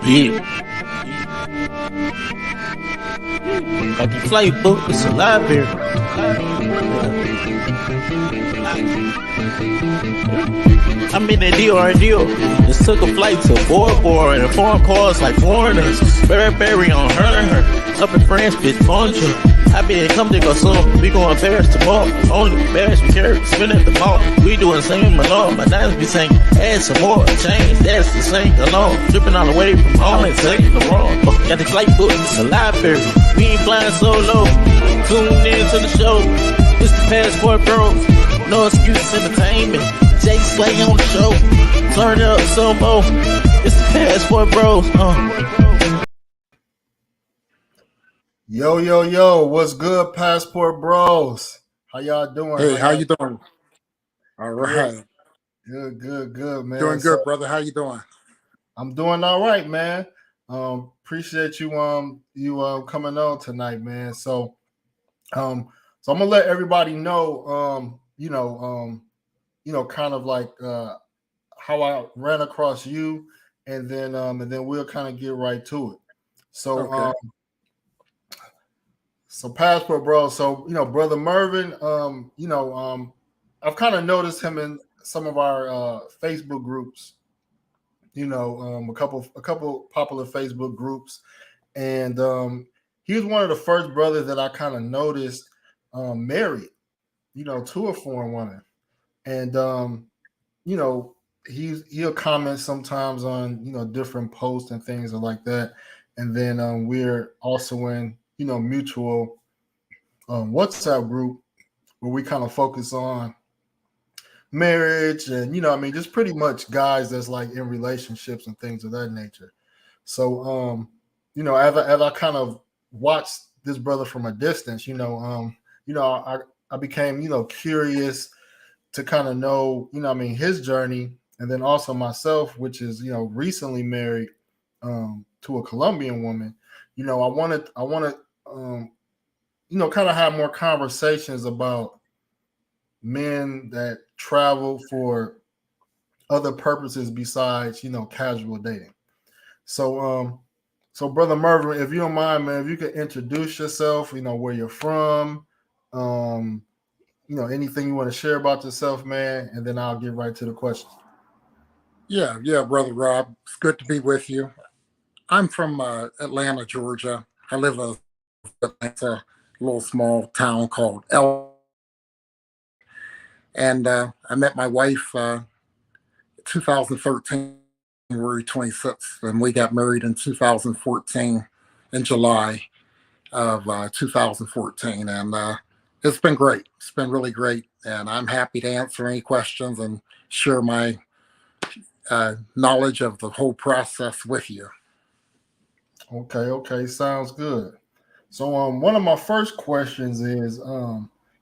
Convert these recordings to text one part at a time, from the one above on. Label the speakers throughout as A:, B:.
A: Yeah. Got the flight book, it's a library. I'm in that deal. Just took a flight to Bora and foreign cars like foreigners. Berry on her. Up in France, bitch, bonjour. I been come to go soon. We going Paris tomorrow. Only Paris we carry, spin at the mall. We doing same alone. My diamonds be saying, add some more change. That's the same alone. Dripping all the way from home and taking the wrong. Got the flight book, it's a library. We ain't flying solo. Tune in to the show. It's the Passport Bros. No excuses entertainment. Jay Slay on the show. Turn it up some more. It's the Passport Bros.
B: Yo, what's good, Passport Bros? How y'all doing?
C: Hey, how you doing? All right.
B: Good, man.
C: Doing good, brother. How you doing?
B: I'm doing all right, man. Appreciate you coming on tonight, man. So I'm gonna let everybody know kind of like how I ran across you, and then we'll kind of get right to it. So
C: okay.
B: So Passport Bro, so Brother Mervin, I've kind of noticed him in some of our Facebook groups, a couple popular Facebook groups, and he was one of the first brothers that I kind of noticed married, to a foreign woman, and he'll comment sometimes on different posts and things like that, and then we're also in mutual WhatsApp group where we kind of focus on marriage and just pretty much guys that's like in relationships and things of that nature. So as I kind of watched this brother from a distance, I became curious to kind of know his journey, and then also myself, which is recently married to a Colombian woman. I wanted kind of have more conversations about men that travel for other purposes besides, casual dating. So Brother Mervin, if you don't mind, man, if you could introduce yourself, where you're from, anything you want to share about yourself, man, and then I'll get right to the questions.
C: Yeah, Brother Rob. It's good to be with you. I'm from Atlanta, Georgia. I live in Atlanta, a little small town called and I met my wife 2013, January 26th, and we got married in 2014 in July of 2014, and it's been great. It's been really great, and I'm happy to answer any questions and share my knowledge of the whole process with you.
B: Okay, sounds good. So one of my first questions is,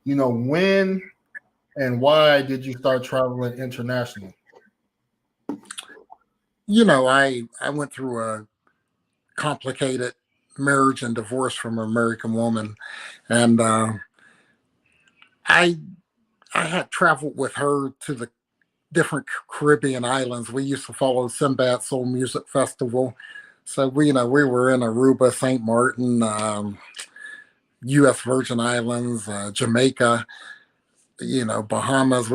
B: when and why did you start traveling internationally?
C: I went through a complicated marriage and divorce from an American woman, and I had traveled with her to the different Caribbean islands. We used to follow Sinbad Soul Music Festival. So we were in Aruba, St. Martin, U.S. Virgin Islands, Jamaica, Bahamas.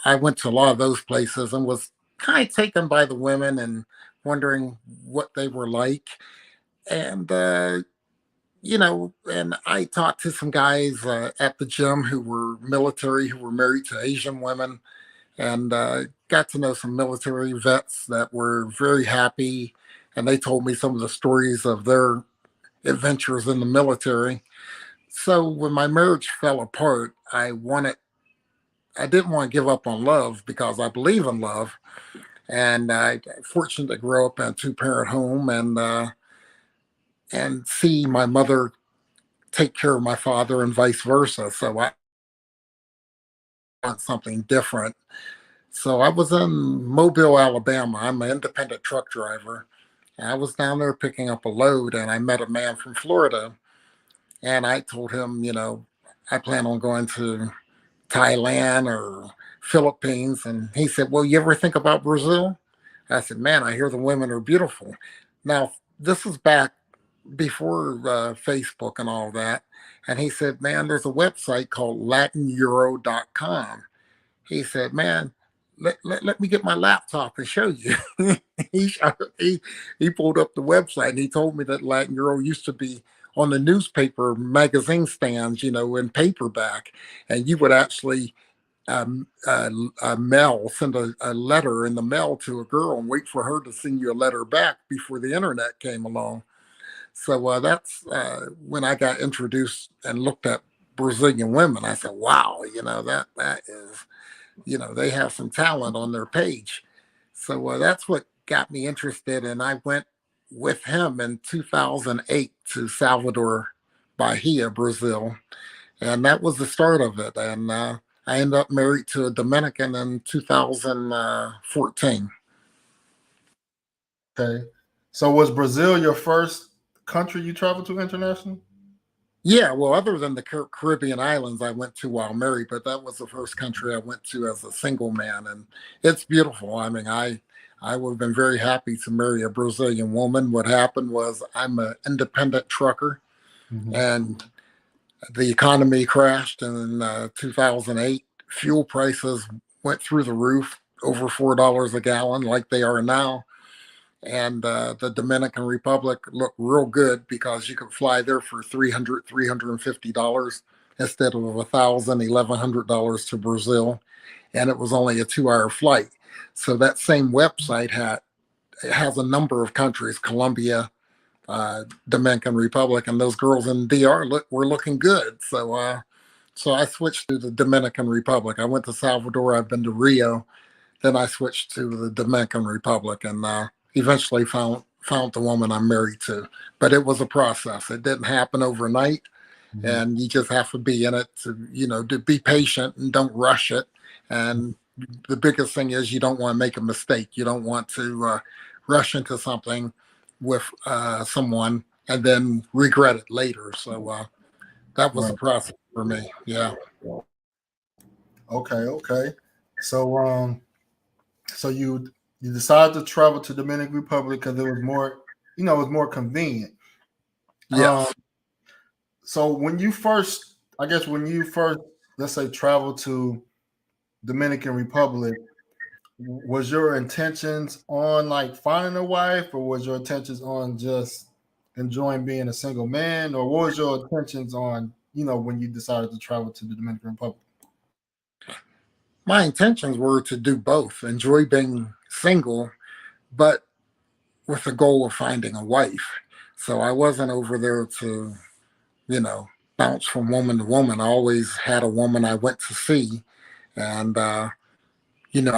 C: I went to a lot of those places and was kind of taken by the women and wondering what they were like. And, and I talked to some guys at the gym who were military, who were married to Asian women, and got to know some military vets that were very happy. And they told me some of the stories of their adventures in the military. So when my marriage fell apart, I wanted I didn't want to give up on love because I believe in love, and I fortunate to grow up in a 2-parent home and see my mother take care of my father and vice versa. So I want something different. So I was in Mobile, Alabama. I'm an independent truck driver. And I was down there picking up a load, and I met a man from Florida. And I told him, I plan on going to Thailand or Philippines. And he said, well, you ever think about Brazil? I said, man, I hear the women are beautiful. Now, this is back before Facebook and all that. And he said, man, there's a website called LatinEuro.com. He said, man, let me get my laptop and show you. he, he he pulled up the website and he told me that Latin Euro used to be on the newspaper magazine stands, in paperback, and you would actually send a letter in the mail to a girl and wait for her to send you a letter back before the internet came along. So that's when I got introduced and looked at Brazilian women. I said, wow, that is, they have some talent on their page. So that's what got me interested. And I went with him in 2008 to Salvador Bahia, Brazil. And that was the start of it. And I ended up married to a Dominican in 2014.
B: Okay. So was Brazil your first country you traveled to internationally?
C: Yeah, well, other than the Caribbean islands I went to while married, but that was the first country I went to as a single man, and it's beautiful. I mean, I would have been very happy to marry a Brazilian woman. What happened was I'm an independent trucker, and the economy crashed in 2008. Fuel prices went through the roof, over $4 a gallon, like they are now. And the Dominican Republic looked real good because you could fly there for $350 instead of $1,100 to Brazil, and it was only a 2-hour flight. So that same website has a number of countries: Colombia, Dominican Republic, and those girls in DR were looking good. So I switched to the Dominican Republic. I went to Salvador. I've been to Rio. Then I switched to the Dominican Republic, and eventually found the woman I'm married to. But it was a process. It didn't happen overnight, and you just have to be in it to be patient and don't rush it. And the biggest thing is you don't want to make a mistake. You don't want to rush into something with someone and then regret it later. So that was the process for me. Yeah.
B: Okay. So so you decided to travel to Dominican Republic because it was more, it was more convenient.
C: Yes.
B: So when you first, let's say, traveled to Dominican Republic, was your intentions on like finding a wife, or was your intentions on just enjoying being a single man, or what was your intentions on, when you decided to travel to the Dominican Republic?
C: My intentions were to do both, enjoy being single, but with the goal of finding a wife. So I wasn't over there to, bounce from woman to woman. I always had a woman I went to see, and I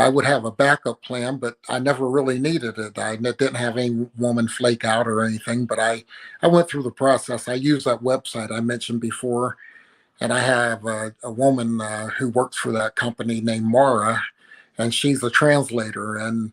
C: would have a backup plan, but I never really needed it. I didn't have any woman flake out or anything, but I went through the process. I used that website I mentioned before, and I have a woman who works for that company named Mara, and she's a translator. And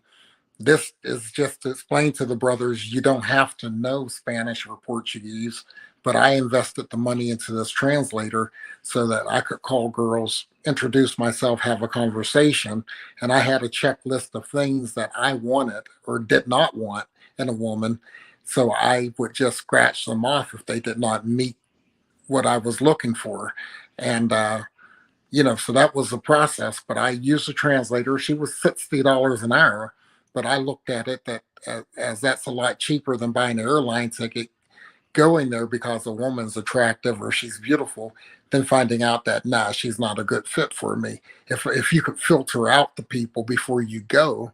C: this is just to explain to the brothers, you don't have to know Spanish or Portuguese, but I invested the money into this translator so that I could call girls, introduce myself, have a conversation. And I had a checklist of things that I wanted or did not want in a woman. So I would just scratch them off if they did not meet what I was looking for. And, so that was the process. But I used a translator. She was $60 an hour. But I looked at it that as that's a lot cheaper than buying an airline ticket, going there because a woman's attractive or she's beautiful, than finding out that, nah, she's not a good fit for me. If you could filter out the people before you go,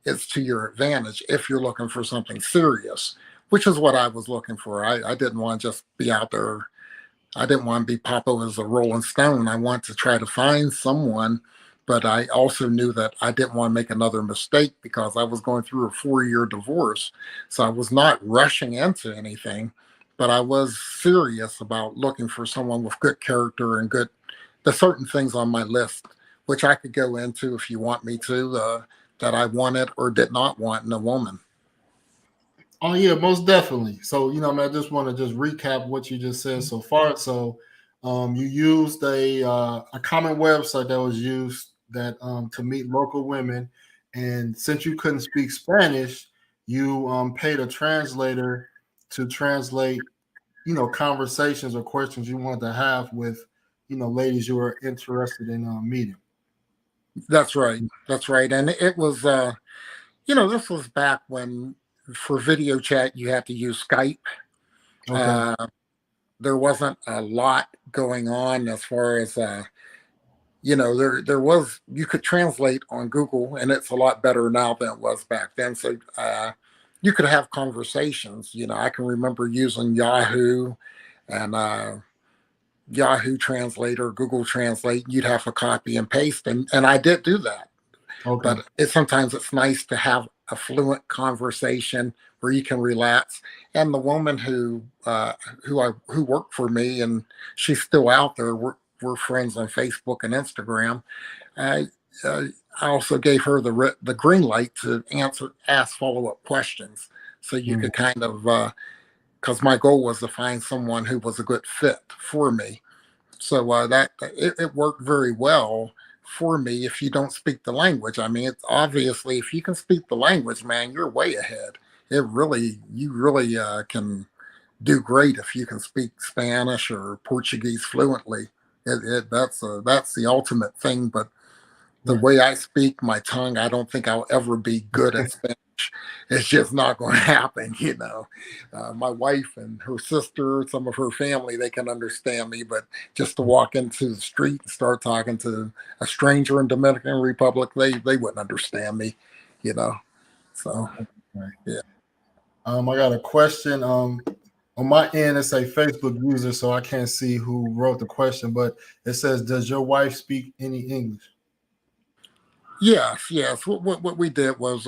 C: it's to your advantage if you're looking for something serious, which is what I was looking for. I didn't want to just be out there. I didn't want to be popular as a Rolling Stone. I want to try to find someone but I also knew that I didn't want to make another mistake because I was going through a 4-year divorce. So I was not rushing into anything, but I was serious about looking for someone with good character and the certain things on my list, which I could go into if you want me to, that I wanted or did not want in a woman.
B: Oh yeah, most definitely. So I just want to just recap what you just said so far. So you used a common website that was used that to meet local women, and since you couldn't speak Spanish, you paid a translator to translate conversations or questions you wanted to have with ladies you were interested in meeting.
C: That's right. That's right. And it was, this was back when for video chat you had to use Skype.
B: Okay.
C: There wasn't a lot going on as far as there was, you could translate on Google, and it's a lot better now than it was back then. So you could have conversations. I can remember using Yahoo and Yahoo Translator, Google Translate. You'd have to copy and paste, and I did do that.
B: Okay.
C: But sometimes it's nice to have a fluent conversation where you can relax. And the woman who worked for me, and she's still out there. We're friends on Facebook and Instagram. I I also gave her the green light to ask follow up questions, so you
B: Mm.
C: could kind of because my goal was to find someone who was a good fit for me. So that it worked very well for me if you don't speak the language. I mean, it's obviously if you can speak the language, man, you're way ahead. You really can do great if you can speak Spanish or Portuguese fluently. That's the ultimate thing. But the
B: Right.
C: way I speak my tongue, I don't think I'll ever be good at Spanish. It's just not going to happen. My wife and her sister, some of her family, they can understand me, but just to walk into the street and start talking to a stranger in Dominican Republic, they wouldn't understand me, you know. So
B: Okay. Right.
C: yeah.
B: I got a question. On my end, it's a Facebook user, so I can't see who wrote the question, but it says, "Does your wife speak any English?"
C: Yes. What we did was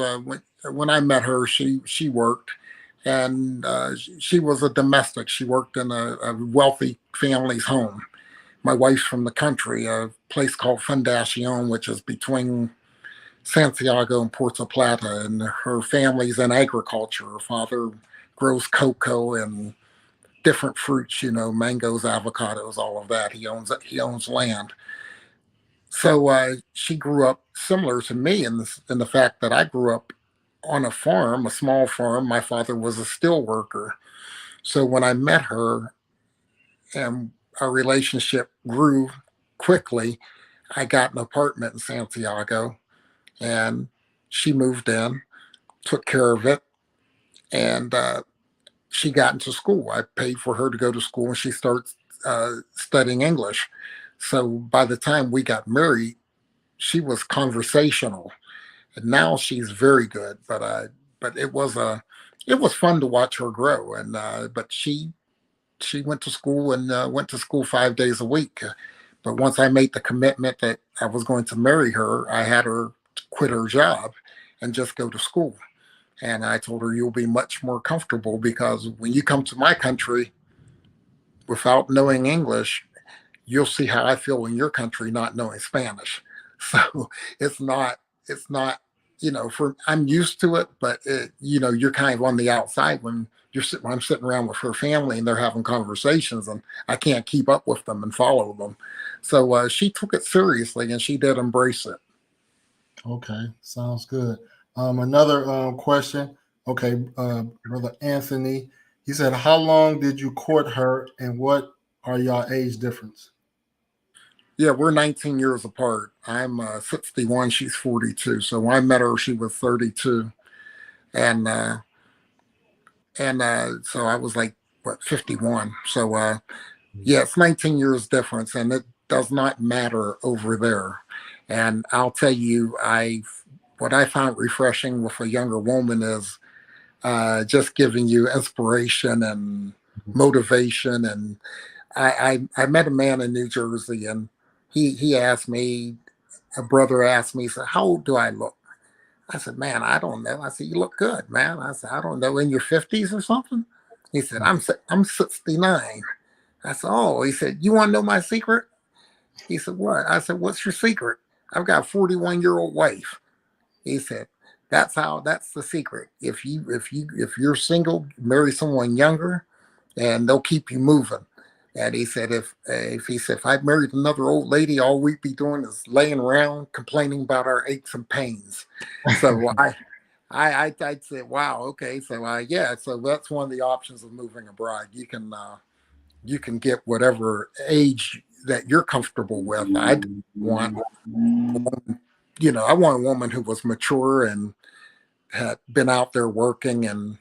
C: when I met her, she worked, and she was a domestic. She worked in a wealthy family's home. My wife's from the country, a place called Fundacion, which is between Santiago and Puerto Plata, and her family's in agriculture. Her father grows cocoa and different fruits, mangoes, avocados, all of that. He owns land. So she grew up similar to me in the fact that I grew up on a farm, a small farm. My father was a steel worker. So when I met her and our relationship grew quickly, I got an apartment in Santiago, and she moved in, took care of it, and she got into school. I paid for her to go to school, and she starts studying English. So by the time we got married, she was conversational, and now she's very good. But it was fun to watch her grow, and but she went to school and went to school 5 days a week. But once I made the commitment that I was going to marry her, I had her quit her job and just go to school. And I told her, you'll be much more comfortable because when you come to my country without knowing English, you'll see how I feel in your country not knowing Spanish. So it's not, for I'm used to it, but you're kind of on the outside when I'm sitting around with her family and they're having conversations and I can't keep up with them and follow them. So she took it seriously and she did embrace it.
B: Okay, sounds good. Another question. Okay, Brother Anthony, he said, "How long did you court her, and what are y'all age difference?"
C: Yeah, we're 19 years apart. I'm 61, she's 42. So when I met her, she was 32. And so I was like, what, 51. So yeah, it's 19 years difference, and it does not matter over there. And I'll tell you, what I found refreshing with a younger woman is just giving you inspiration and motivation. And I met a man in New Jersey, and he asked me a brother asked me, he said, "How old do I look?" I said, "Man, I don't know." I said, "You look good, man." I said, "I don't know, in your 50s or something?" He said, I'm 69." I said, "Oh," he said, "You want to know my secret?" He said, "What?" I said, "What's your secret?" "I've got a 41-year-old wife." He said, that's the secret. If you're single, marry someone younger and they'll keep you moving." And he said, if I married another old lady, all we'd be doing is laying around complaining about our aches and pains. So I'd say, wow, okay, so yeah, so that's one of the options of moving abroad. You can get whatever age that you're comfortable with. I want, I want a woman who was mature and had been out there working, and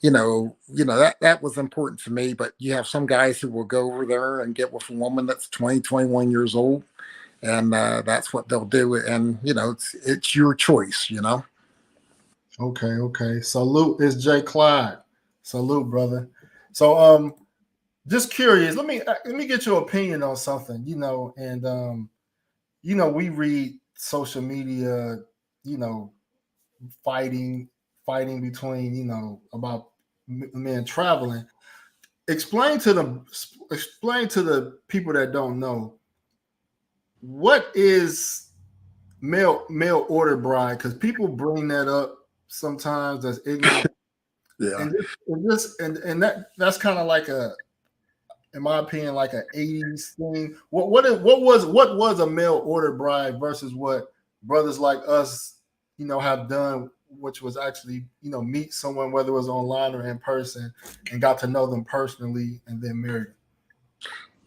C: that was important to me. But you have some guys who will go over there and get with a woman that's 20, 21 years old, and that's what they'll do. And it's your choice.
B: Okay. Salute is Jay Clyde. Salute, brother. So just curious, let me get your opinion on something, and we read social media, you know, fighting between, about men traveling. Explain to the people that don't know, what is mail order bride, because people bring that up sometimes as ignorant.
C: Yeah.
B: And that's kind of like in my opinion, like an 80s thing. What was a mail order bride versus what brothers like us, have done, which was actually, meet someone, whether it was online or in person, and got to know them personally and then marry them.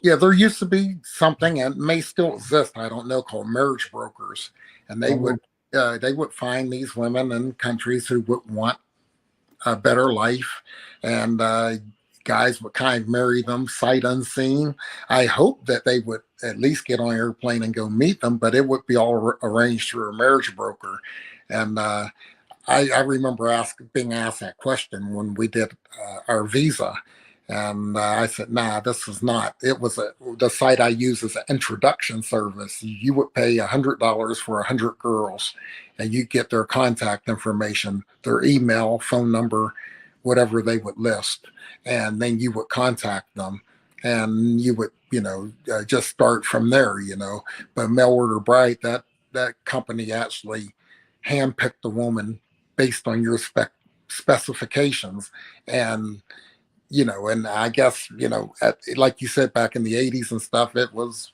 C: Yeah, there used to be something, and may still exist, I don't know, called marriage brokers, and they would find these women in countries who would want a better life, and guys would kind of marry them sight unseen. I hope that they would at least get on an airplane and go meet them, but it would be all arranged through a marriage broker. And I remember being asked that question when we did our visa. And I said, "Nah, this is not." It was the site I use as an introduction service. You would pay $100 for 100 girls, and you get their contact information, their email, phone number, whatever they would list, and then you would contact them, and you would, just start from there. But Mail Order Bright, that company actually handpicked the woman based on your specifications, and I guess, like you said, back in the 80s and stuff, it was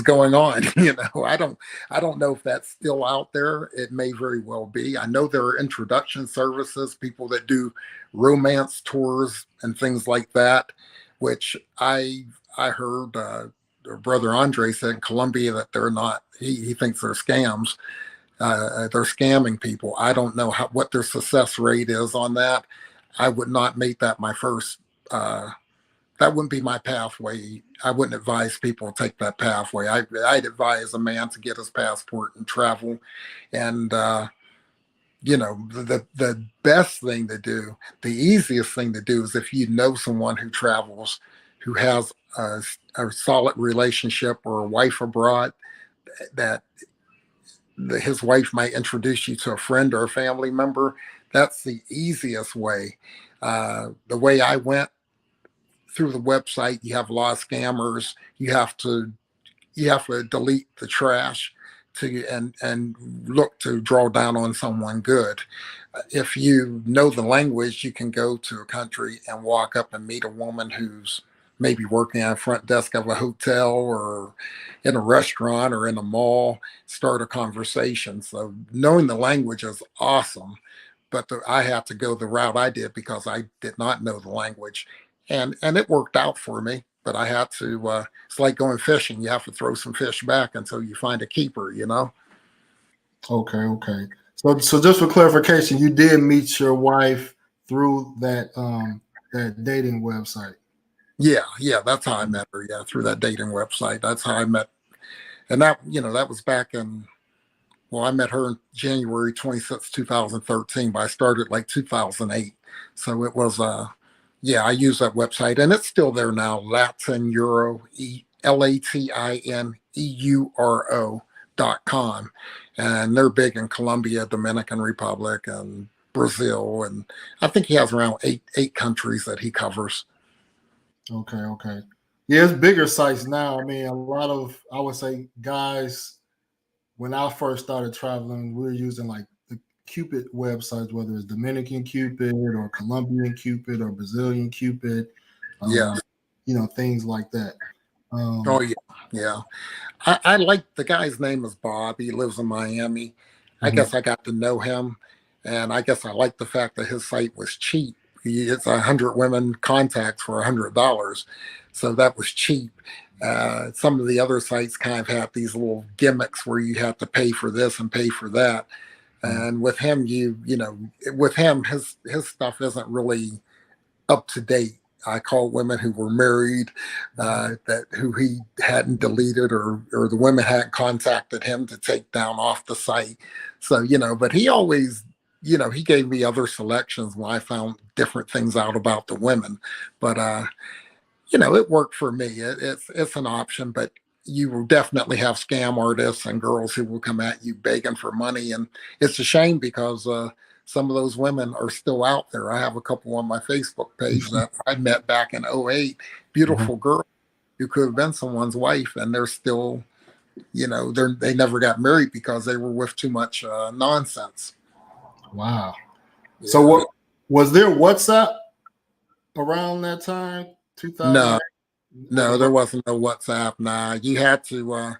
C: going on. I don't know if that's still out there. It may very well be. I know there are introduction services, people that do romance tours and things like that, which I heard brother Andre said in Colombia that they're not. He thinks they're scams. They're scamming people. I don't know what their success rate is on that. I would not make that my first. That wouldn't be my pathway. I wouldn't advise people to take that pathway. I'd advise a man to get his passport and travel. And the best thing to do, the easiest thing to do, is if you know someone who travels, who has a solid relationship or a wife abroad, that his wife might introduce you to a friend or a family member. That's the easiest way. The way I went through the website, you have a lot of scammers. You have to delete the trash and look to draw down on someone good. If you know the language, you can go to a country and walk up and meet a woman who's maybe working on the front desk of a hotel or in a restaurant or in a mall, start a conversation. So knowing the language is awesome, but I had to go the route I did because I did not know the language, and it worked out for me. But I had to. It's like going fishing. You have to throw some fish back until you find a keeper.
B: Okay. So just for clarification, you did meet your wife through that dating website.
C: Yeah, that's how I met her. Yeah, through that dating website. That's how I met, and that was back in. Well, I met her in January 26, 2013, but I started like 2008. So it was, yeah, I use that website, and it's still there now, Latin Euro, LATINEURO and they're big in Colombia, Dominican Republic, and Brazil, and I think he has around eight countries that he covers.
B: Okay, okay. Yeah, it's bigger sites now. I mean, a lot of, I would say, guys, when I first started traveling, we were using like the Cupid websites, whether it's Dominican Cupid or Colombian Cupid or Brazilian Cupid,
C: Yeah.
B: Things like that.
C: Oh yeah, yeah. I like the guy's name is Bob. He lives in Miami. I guess I got to know him, and I guess I like the fact that his site was cheap. It's 100 women contacts for $100, so that was cheap. Some of the other sites kind of have these little gimmicks where you have to pay for this and pay for that. And with him, with him, his stuff isn't really up to date. I call women who were married, who he hadn't deleted, or the women hadn't contacted him to take down off the site. So but he always, he gave me other selections when I found different things out about the women. But it worked for me. It's an option, but you will definitely have scam artists and girls who will come at you begging for money, and it's a shame because some of those women are still out there. I have a couple on my Facebook page that I met back in '08. Beautiful girls who could have been someone's wife, and they're still, they never got married because they were with too much nonsense.
B: Wow. Yeah. So what was there WhatsApp around that time? 2000?
C: No, there wasn't no WhatsApp. Nah, you had to.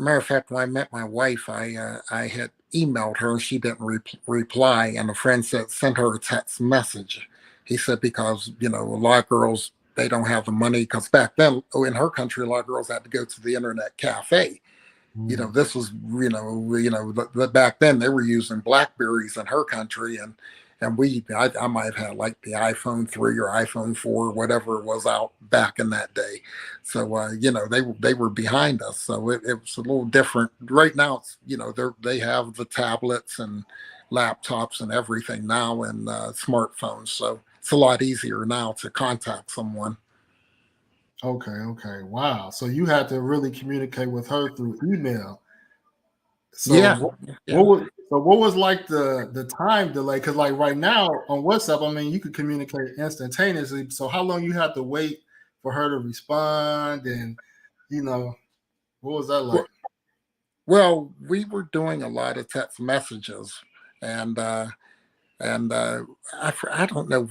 C: Matter of fact, when I met my wife, I had emailed her and she didn't reply, and a friend sent her a text message. He said because a lot of girls, they don't have the money, because back then in her country a lot of girls had to go to the internet cafe. This was back then they were using Blackberries in her country, and I might have had like the iPhone 3 or iPhone 4, whatever it was out back in that day. So they were behind us. So it was a little different. Right now it's they have the tablets and laptops and everything now, and smartphones. So it's a lot easier now to contact someone.
B: Okay. Wow. So you had to really communicate with her through email. So
C: yeah.
B: what was like the time delay? Because like right now on WhatsApp, I mean, you could communicate instantaneously. So how long you had to wait for her to respond, and what was that like?
C: Well, we were doing a lot of text messages, and I don't know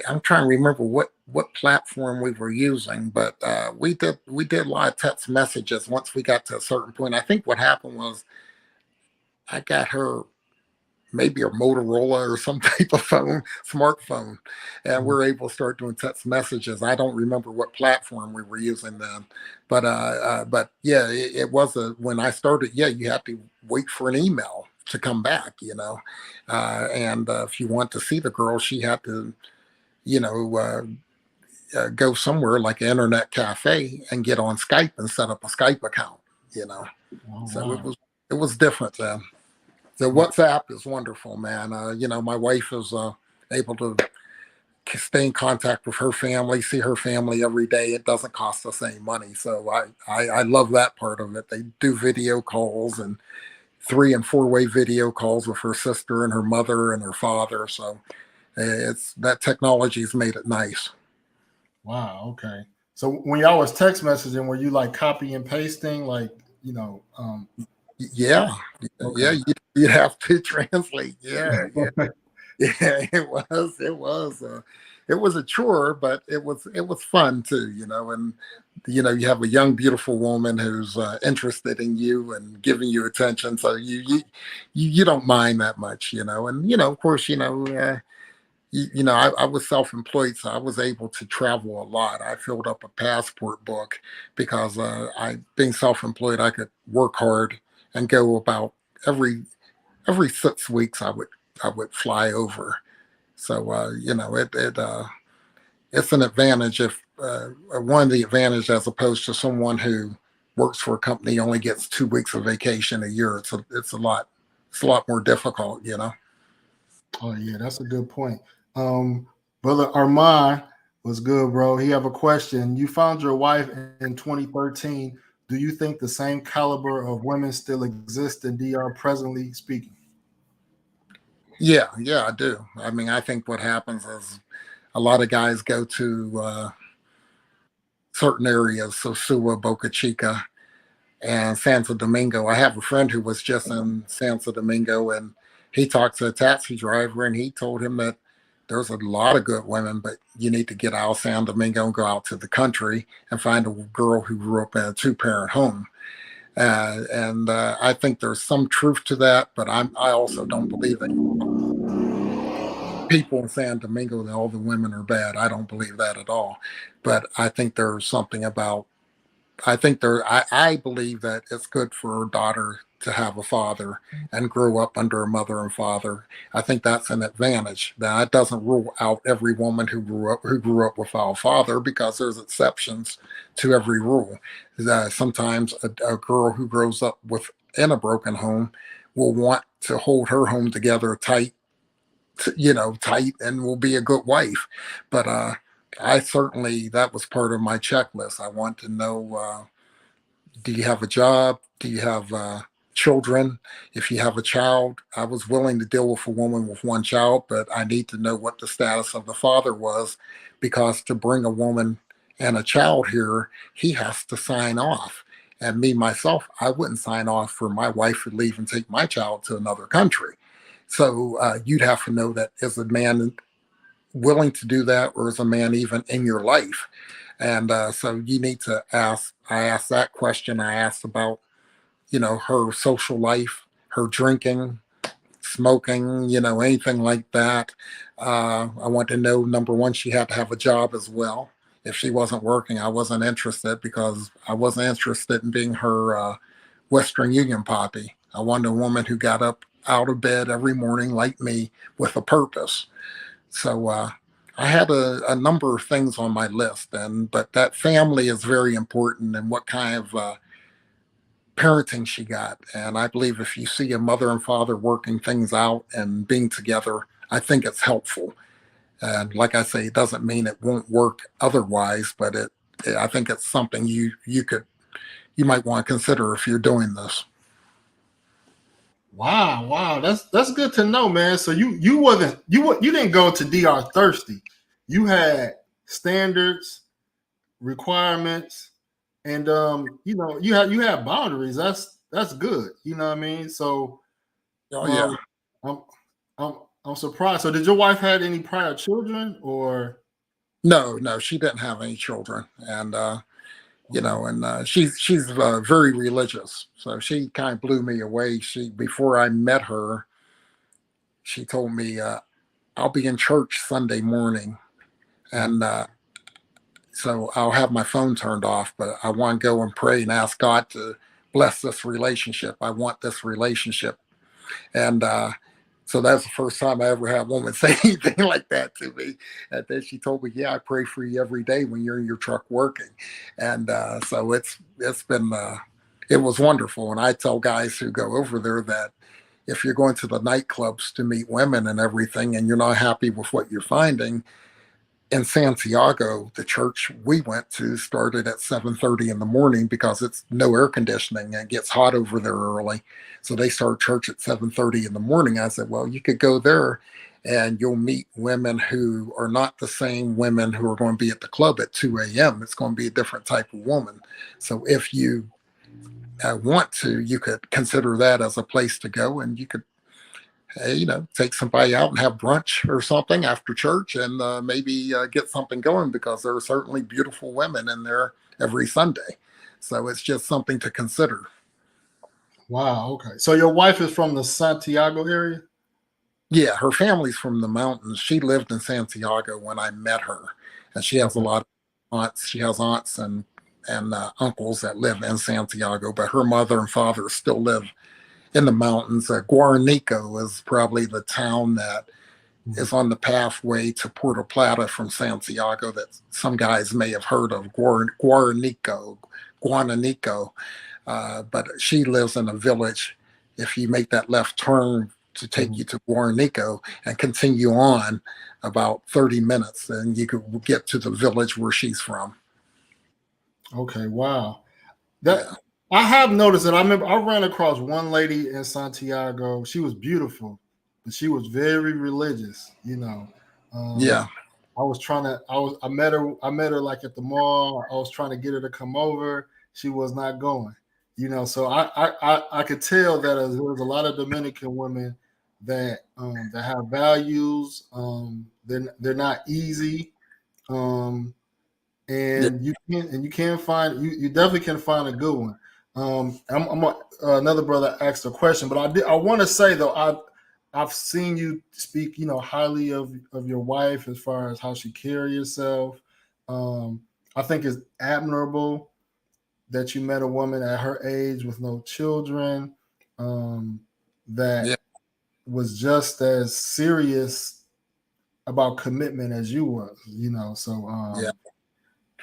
C: I'm trying to remember what platform we were using, but we did a lot of text messages once we got to a certain point. I think what happened was I got her maybe a Motorola or some type of smartphone, and we're able to start doing text messages. I don't remember what platform we were using then, but yeah, it was when I started. Yeah, you have to wait for an email to come back, and if you want to see the girl, she had to, go somewhere like an internet cafe and get on Skype and set up a Skype account,
B: Oh,
C: so
B: wow.
C: it was different then. So WhatsApp is wonderful, man. My wife is able to stay in contact with her family, see her family every day. It doesn't cost us any money. So I love that part of it. They do video calls and 3- and 4-way video calls with her sister and her mother and her father. So it's that technology's made it nice.
B: Wow. Okay. So when y'all was text messaging, were you like copy and pasting, like
C: Yeah,
B: okay.
C: yeah. You have to translate. Yeah. Yeah, it was a chore, but it was fun too, and you have a young beautiful woman who's interested in you and giving you attention, so you don't mind that much, and of course, I was self-employed, so I was able to travel a lot. I filled up a passport book because being self-employed, I could work hard and go about every 6 weeks. I would fly over. So it's an advantage if one of the advantage as opposed to someone who works for a company only gets 2 weeks of vacation a year. It's a lot more difficult,
B: Oh yeah, that's a good point. Brother Armand was good, bro. He have a question. You found your wife in 2013. do you think the same caliber of women still exist in DR presently speaking?
C: Yeah, I do. I mean, I think what happens is a lot of guys go to certain areas, Sosua, Boca Chica, and Santo Domingo. I have a friend who was just in Santo Domingo, and he talked to a taxi driver, and he told him that there's a lot of good women, but you need to get out of San Domingo and go out to the country and find a girl who grew up in a two-parent home. And I think there's some truth to that, but I also don't believe that people in San Domingo that all the women are bad. I don't believe that at all. But I think there's something about I believe that it's good for a daughter to have a father and grow up under a mother and father. I think that's an advantage. That doesn't rule out every woman who grew up without a father, because there's exceptions to every rule. Sometimes a girl who grows up in a broken home will want to hold her home together tight, and will be a good wife. But I certainly, that was part of my checklist. I want to know, do you have a job? Do you have children? If you have a child, I was willing to deal with a woman with one child, but I need to know what the status of the father was, because to bring a woman and a child here, he has to sign off. And me, myself, I wouldn't sign off for my wife to leave and take my child to another country. So you'd have to know that, is a man willing to do that, or is a man even in your life? And so you need to ask. I asked that question. I asked about, her social life, her drinking, smoking, anything like that. I want to know, number one, she had to have a job as well. If she wasn't working, I wasn't interested, because I wasn't interested in being her Western Union poppy. I wanted a woman who got up out of bed every morning like me with a purpose. So I had a number of things on my list, but that family is very important, and what kind of parenting she got. And I believe if you see a mother and father working things out and being together, I think it's helpful. And like I say, it doesn't mean it won't work otherwise, but I think it's something you might want to consider if you're doing this.
B: Wow, that's good to know, man. So you didn't go to DR thirsty. You had standards, requirements, and you had boundaries. That's good. You know what I mean? So
C: Oh yeah.
B: I'm surprised. So did your wife had any prior children, or?
C: No, she didn't have any children, and she's very religious, so she kind of blew me away. Before I met her, she told me, I'll be in church Sunday morning, and so I'll have my phone turned off, but I want to go and pray and ask God to bless this relationship. I want this relationship. And so that's the first time I ever had a woman say anything like that to me. And then she told me, yeah, I pray for you every day when you're in your truck working. And so it's been, it was wonderful. And I tell guys who go over there that if you're going to the nightclubs to meet women and everything, and you're not happy with what you're finding, in Santiago, the church we went to started at 7:30 in the morning, because it's no air conditioning and it gets hot over there early. So they start church at 7:30 in the morning. I said, well, you could go there and you'll meet women who are not the same women who are going to be at the club at 2 a.m. It's going to be a different type of woman. So if you want to, you could consider that as a place to go, and you could take somebody out and have brunch or something after church, and maybe get something going, because there are certainly beautiful women in there every Sunday. So it's just something to consider.
B: Wow. Okay. So your wife is from the Santiago area?
C: Yeah, her family's from the mountains. She lived in Santiago when I met her, and she has a lot of aunts. She has aunts and uncles that live in Santiago, but her mother and father still live in the mountains. Guaranico is probably the town that is on the pathway to Puerto Plata from Santiago that some guys may have heard of. Guaranico. But she lives in a village. If you make that left turn to take you to Guaranico and continue on about 30 minutes, then you could get to the village where she's from.
B: Okay, wow. That I have noticed it. I remember I ran across one lady in Santiago. She was beautiful, but she was very religious.
C: Yeah.
B: I met her like at the mall. I was trying to get her to come over. She was not going. So I could tell that there was a lot of Dominican women that have values. They're not easy.
C: Yeah.
B: And you can find you definitely can find a good one. Another brother asked a question, but I want to say though I've seen you speak highly of your wife as far as how she carries herself. I think it's admirable that you met a woman at her age with no children, that
C: Yeah.
B: was just as serious about commitment as you was. So
C: Yeah.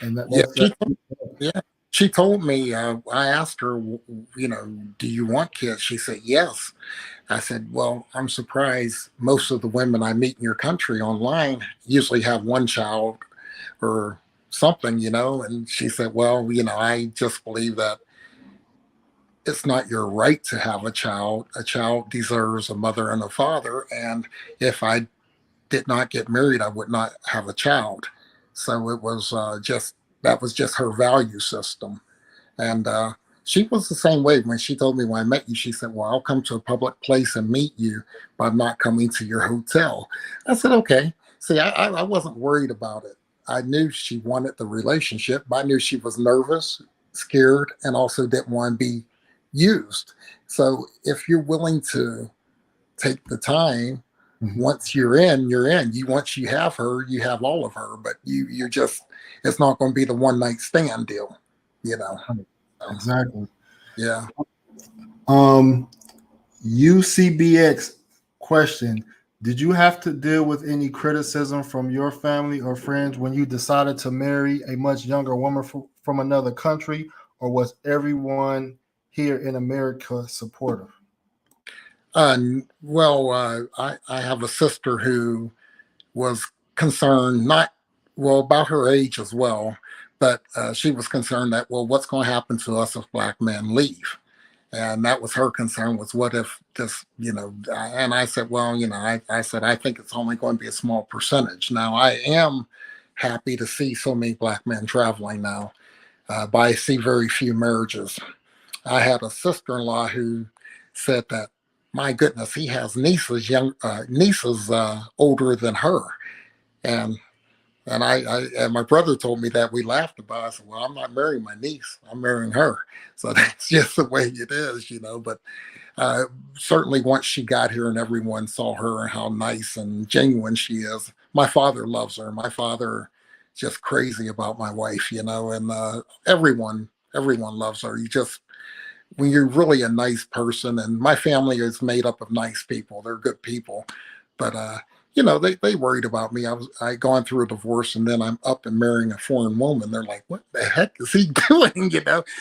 B: and
C: Yeah.
B: that's that.
C: Yeah. She told me, I asked her, do you want kids? She said, yes. I said, well, I'm surprised most of the women I meet in your country online usually have one child or something. And she said, well, I just believe that it's not your right to have a child. A child deserves a mother and a father. And if I did not get married, I would not have a child. So it was that was just her value system. And she was the same way when she told me when I met you. She said, well, I'll come to a public place and meet you, but I'm not coming to your hotel. I said, okay. See, I wasn't worried about it. I knew she wanted the relationship, but I knew she was nervous, scared, and also didn't want to be used. So if you're willing to take the time,
B: Mhm.
C: once you're in, you're in. Once you have her, you have all of her. But you're just, it's not going to be the one night stand deal, you know. So,
B: Exactly.
C: yeah.
B: UCBX question: did you have to deal with any criticism from your family or friends when you decided to marry a much younger woman from another country, or was everyone here in America supportive?
C: I have a sister who was concerned, not well about her age as well, but she was concerned that, well, what's going to happen to us if black men leave? And that was her concern, was what if this, and I said, well, I said, I think it's only going to be a small percentage. Now, I am happy to see so many black men traveling now, but I see very few marriages. I had a sister-in-law who said that, my goodness, he has nieces older than her, and and my brother told me that. We laughed about it. I said, well, I'm not marrying my niece, I'm marrying her. So that's just the way it is. But uh, certainly once she got here and everyone saw her and how nice and genuine she is, my father loves her. My father just crazy about my wife, and everyone loves her. You just, when you're really a nice person, and my family is made up of nice people, they're good people, but they worried about me. I gone through a divorce, and then I'm up and marrying a foreign woman. They're like, what the heck is he doing?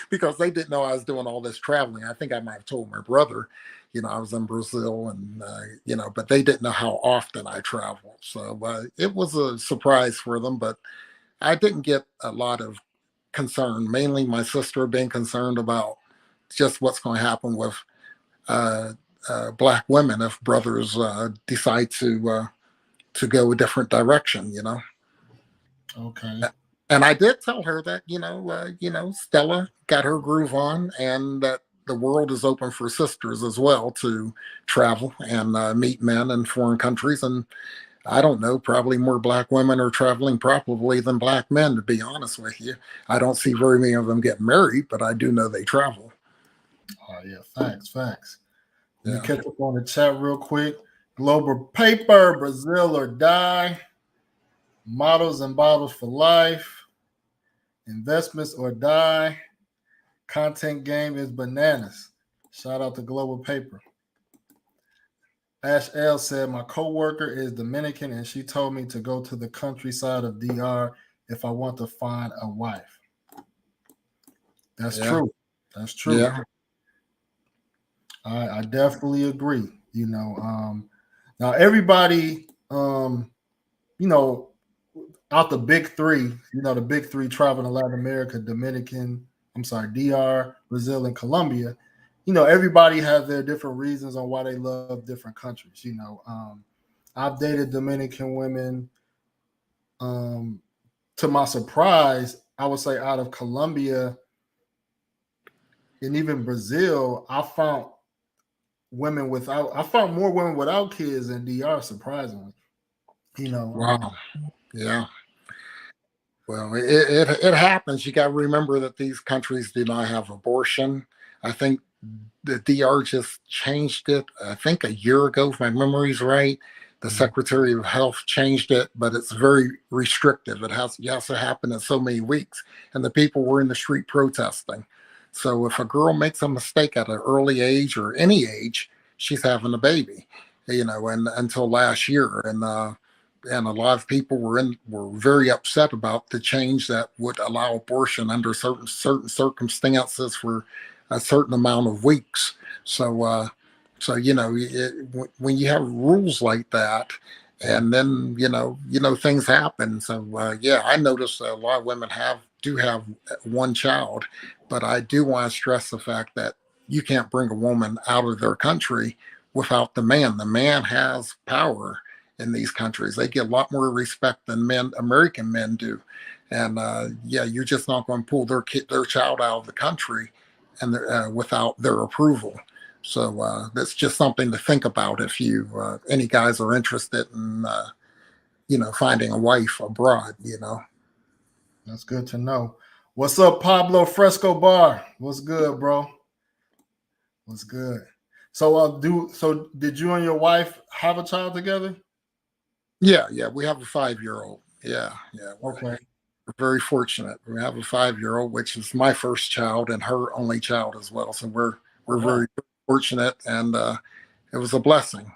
C: Because they didn't know I was doing all this traveling. I think I might have told my brother, I was in Brazil, and but they didn't know how often I traveled. So it was a surprise for them, but I didn't get a lot of concern. Mainly my sister being concerned about just what's going to happen with uh, black women if brothers decide to go a different direction.
B: Okay.
C: And I did tell her that Stella got her groove on, and that the world is open for sisters as well to travel and meet men in foreign countries. And I don't know, probably more black women are traveling probably than black men, to be honest with you. I don't see very many of them get married, but I do know they travel.
B: Oh yeah, facts. Let me
C: Yeah.
B: catch up on the chat real quick. Global paper: Brazil or die. Models and bottles for life. Investments or die. Content game is bananas. Shout out to Global Paper. Ash L said, my coworker is Dominican and she told me to go to the countryside of DR if I want to find a wife. That's
C: Yeah.
B: true. That's true.
C: Yeah.
B: I definitely agree. Now everybody, out the big three, the big three traveling to Latin America: Dominican, I'm sorry, DR, Brazil, and Colombia. You know, everybody has their different reasons on why they love different countries. You know, I've dated Dominican women. To my surprise, I would say out of Colombia and even Brazil, I found more women without kids in DR, surprisingly. You know,
C: Wow. Yeah. Well, it happens. You got to remember that these countries do not have abortion. I think the DR just changed it. I think a year ago, if my memory's right. The Secretary of Health changed it, but it's very restrictive. It has to happen in so many weeks, and the people were in the street protesting. So if a girl makes a mistake at an early age or any age, she's having a baby. You know, and until last year, and a lot of people were very upset about the change that would allow abortion under certain circumstances for a certain amount of weeks. So so you know, when you have rules like that, and then things happen. So yeah, I noticed a lot of women do have one child, but I do want to stress the fact that you can't bring a woman out of their country without the man. The man has power in these countries. They get a lot more respect than American men do. And yeah, you're just not going to pull their child out of the country and without their approval. So that's just something to think about if you any guys are interested in finding a wife abroad.
B: that's good to know. What's up, Pablo Fresco Bar? What's good, bro? What's good? So did you and your wife have a child together?
C: Yeah, we have a 5-year-old. Yeah,
B: Okay.
C: we're very fortunate. We have a 5-year-old, which is my first child and her only child as well. So we're very fortunate, and it was a blessing.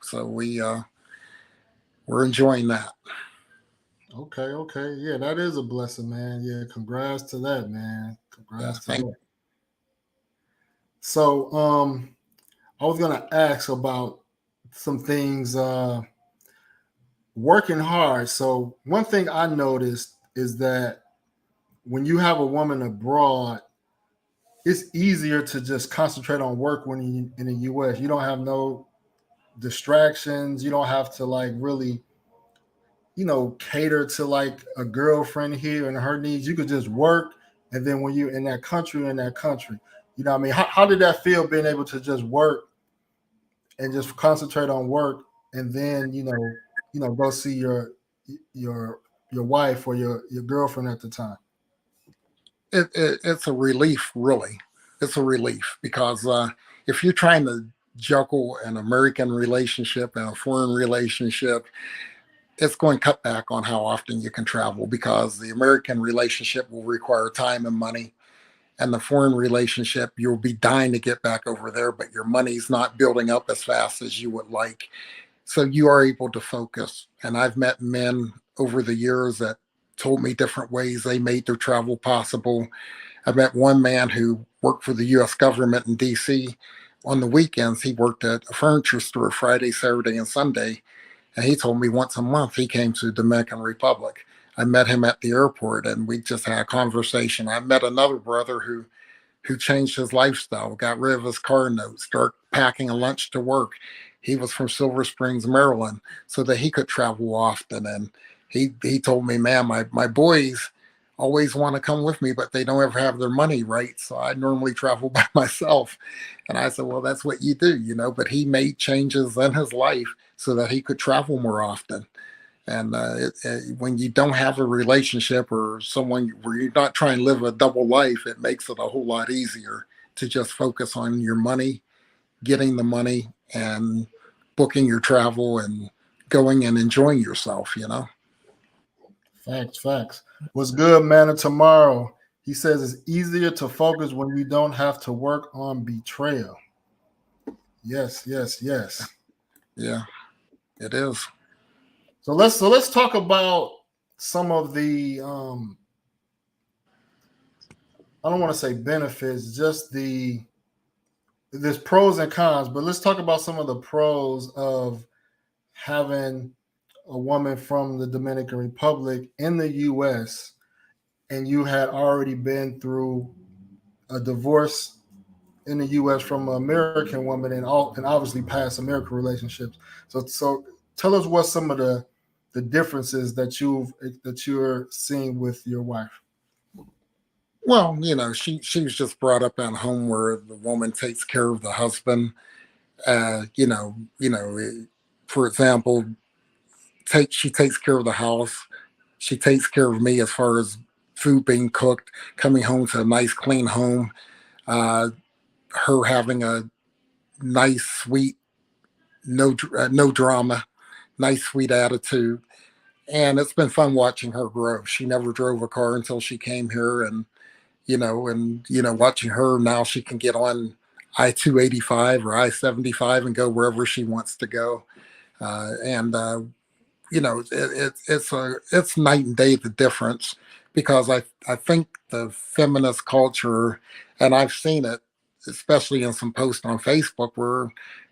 C: So we're enjoying that.
B: Okay. Yeah, that is a blessing, man. Yeah, congrats to that, man. Congrats to that. So I was gonna ask about some things working hard. So one thing I noticed is that when you have a woman abroad, it's easier to just concentrate on work when you in the US. You don't have no distractions. You don't have to like really, cater to like a girlfriend here and her needs. You could just work. And then when you're in that country, you know what I mean? How did that feel being able to just work and just concentrate on work and then, go see your wife or your girlfriend at the time?
C: It's a relief, really. It's a relief because if you're trying to juggle an American relationship and a foreign relationship, it's going to cut back on how often you can travel because the American relationship will require time and money. And the foreign relationship, you'll be dying to get back over there, but your money's not building up as fast as you would like. So you are able to focus. And I've met men over the years that told me different ways they made their travel possible. I met one man who worked for the US government in DC. On the weekends, he worked at a furniture store Friday, Saturday, and Sunday. And he told me once a month he came to the Dominican Republic. I met him at the airport and we just had a conversation. I met another brother who changed his lifestyle, got rid of his car note, started packing a lunch to work. He was from Silver Springs, Maryland, so that he could travel often. And he told me, man, my boys always want to come with me, but they don't ever have their money right. So I normally travel by myself. And I said, well, that's what you do. But he made changes in his life so that he could travel more often. And when you don't have a relationship or someone where you're not trying to live a double life, it makes it a whole lot easier to just focus on your money, getting the money, and booking your travel and going and enjoying yourself.
B: Facts. What's good, man? Of tomorrow. He says it's easier to focus when you don't have to work on betrayal. Yes.
C: Yeah, it is.
B: So let's talk about some of the I don't want to say benefits, just there's pros and cons, but let's talk about some of the pros of having a woman from the Dominican Republic in the US and you had already been through a divorce in the U.S. from an American woman and obviously past American relationships. So tell us what some of the differences that you're seeing with your wife.
C: Well, she was just brought up in a home where the woman takes care of the husband. Uh, you know, you know, eh, for example, she takes care of the house. She takes care of me as far as food being cooked, coming home to a nice, clean home. Uh, Her having a nice, sweet, no drama, nice, sweet attitude, and it's been fun watching her grow. She never drove a car until she came here, and watching her now, she can get on I-285 or I-75 and go wherever she wants to go. And it's night and day the difference, because I think the feminist culture, and I've seen it especially in some posts on Facebook where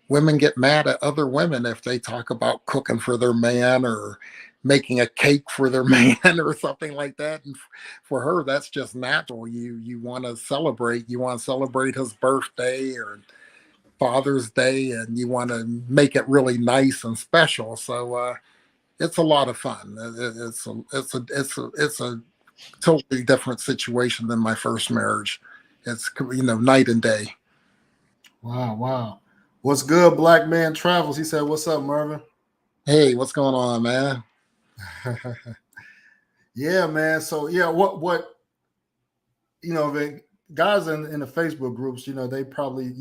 C: women get mad at other women if they talk about cooking for their man or making a cake for their man or something like that. And for her, that's just natural. You want to celebrate. You want to celebrate his birthday or Father's Day, and you want to make it really nice and special. So it's a lot of fun. It's a totally different situation than my first marriage. It's night and day.
B: Wow, wow. What's good, Black Man Travels? He said, "What's up, Mervin?"
C: Hey, what's going on, man?
B: Yeah, man. So yeah, what the guys in the Facebook groups, they probably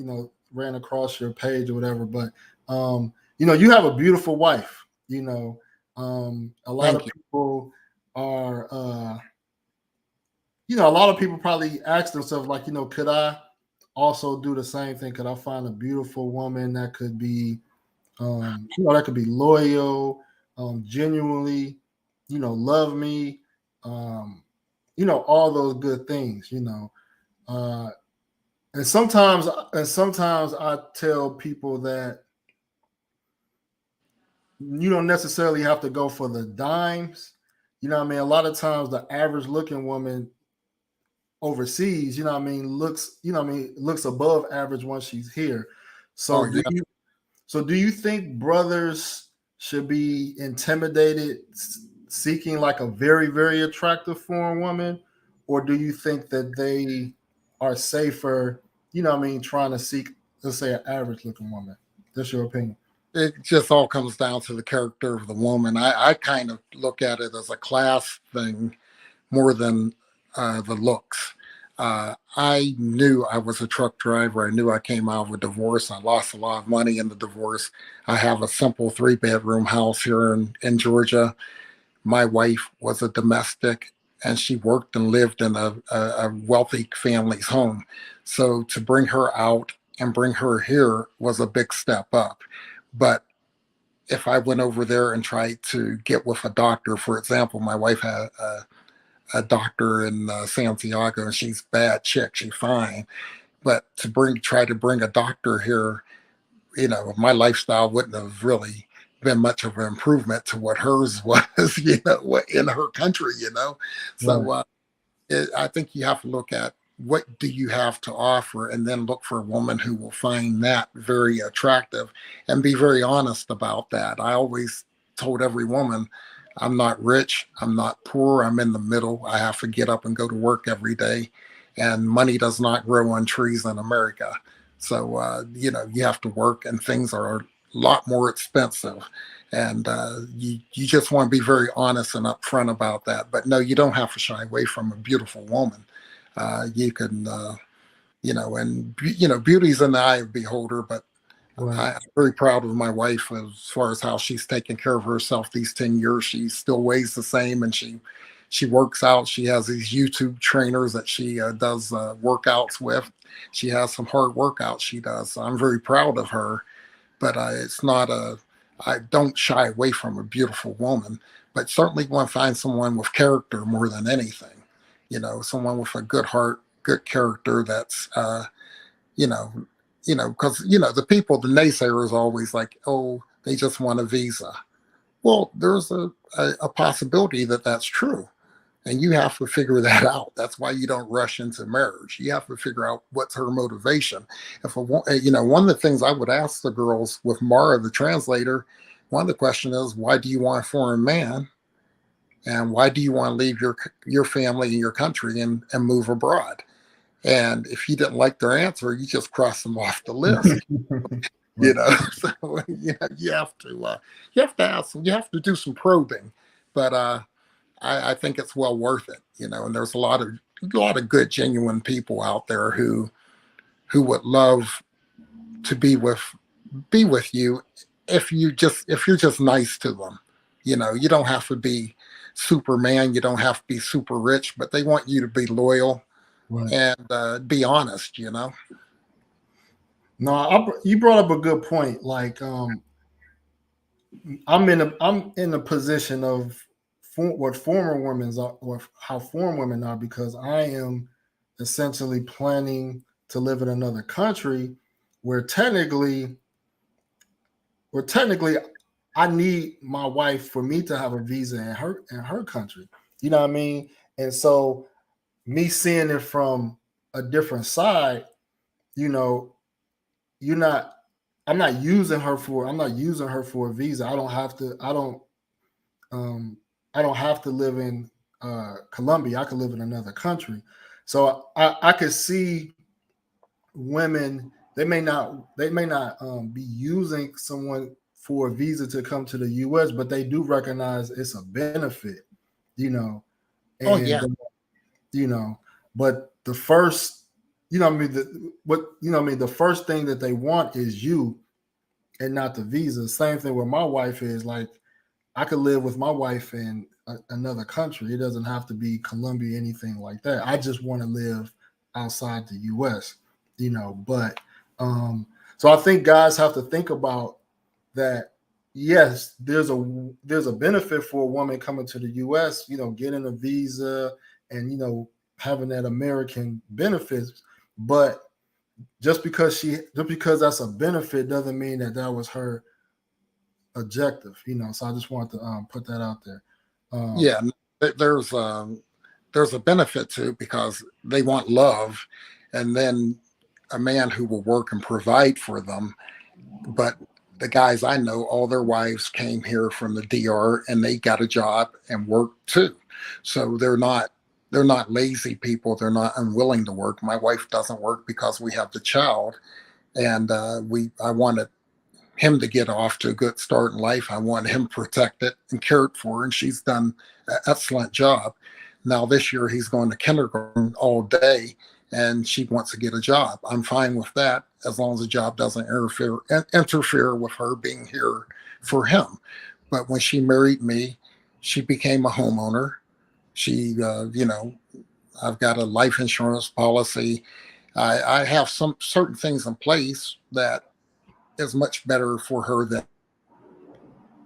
B: ran across your page or whatever, but you have a beautiful wife. A lot
C: Thank
B: of
C: you.
B: people are a lot of people probably ask themselves, like, could I also do the same thing? Could I find a beautiful woman that could be that could be loyal, genuinely, love me, all those good things, uh, and sometimes I tell people that you don't necessarily have to go for the dimes. A lot of times the average looking woman overseas, looks above average once she's here.
C: Oh
B: So
C: yeah.
B: do you think brothers should be intimidated seeking like a very, very attractive foreign woman? Or do you think that they are safer, trying to seek, let's say, an average looking woman? That's your opinion.
C: It just all comes down to the character of the woman. I kind of look at it as a class thing more than the looks. I knew I was a truck driver. I knew I came out of a divorce. I lost a lot of money in the divorce. I have a simple 3-bedroom house here in Georgia. My wife was a domestic, and she worked and lived in a wealthy family's home. So to bring her out and bring her here was a big step up. But if I went over there and tried to get with a doctor, for example, my wife had a doctor in Santiago, and she's a bad chick, she's fine. But try to bring a doctor here, my lifestyle wouldn't have really been much of an improvement to what hers was, in her country.
B: Right.
C: So I think you have to look at what do you have to offer, and then look for a woman who will find that very attractive and be very honest about that. I always told every woman, I'm not rich, I'm not poor, I'm in the middle. I have to get up and go to work every day, and money does not grow on trees in America. So you have to work, and things are a lot more expensive, and you just want to be very honest and upfront about that. But no, you don't have to shy away from a beautiful woman. You can, beauty's in the eye of the beholder. But
B: Right.
C: I'm very proud of my wife as far as how she's taken care of herself these 10 years. She still weighs the same, and she works out. She has these YouTube trainers that she does workouts with. She has some hard workouts she does. So I'm very proud of her. But it's not I don't shy away from a beautiful woman, but certainly want to find someone with character more than anything. Someone with a good heart, good character. That's you know, because the people, the naysayers, always like, oh, they just want a visa. Well, there's a possibility that that's true. And you have to figure that out. That's why you don't rush into marriage. You have to figure out what's her motivation. One of the things I would ask the girls with Mara, the translator, one of the questions is, why do you want a foreign man? And why do you want to leave your family and your country and move abroad? And if you didn't like their answer, you just cross them off the list.
B: Right.
C: So you have to ask them, you have to do some probing. But I think it's well worth it, and there's a lot of good, genuine people out there who would love to be with you if you're just nice to them. You don't have to be Superman, you don't have to be super rich, but they want you to be loyal,
B: Right.
C: and be honest.
B: No, you brought up a good point. Like, I'm in a position of what former women's are, or how foreign women are, because I am essentially planning to live in another country where technically I need my wife for me to have a visa in her country. You know what I mean? And so me seeing it from a different side, you know, you're not I'm not using her for a visa. Um I don't have to live in Colombia. I could live in another country. So I could see women, they may not be using someone for a visa to come to the US, but they do recognize it's a benefit, you know.
C: Oh
B: And
C: yeah.
B: you know, but the first, the first thing that they want is you and not the visa. Same thing with my wife is like, I could live with my wife in another country. It doesn't have to be Colombia, anything like that. I just want to live outside the US, but so I think guys have to think about that. Yes, there's a benefit for a woman coming to the US, getting a visa and having that American benefits, but just because that's a benefit doesn't mean that was her objective. So I just want to put that out there.
C: Yeah, there's a benefit to it because they want love, and then a man who will work and provide for them. But the guys I know, all their wives came here from the DR and they got a job and worked too. So they're not lazy people. They're not unwilling to work. My wife doesn't work because we have the child, and I wanted him to get off to a good start in life. I want him protected and cared for, and she's done an excellent job. Now this year he's going to kindergarten all day, and she wants to get a job. I'm fine with that as long as the job doesn't interfere with her being here for him. But when she married me, she became a homeowner. She, I've got a life insurance policy. I have some certain things in place that is much better for her than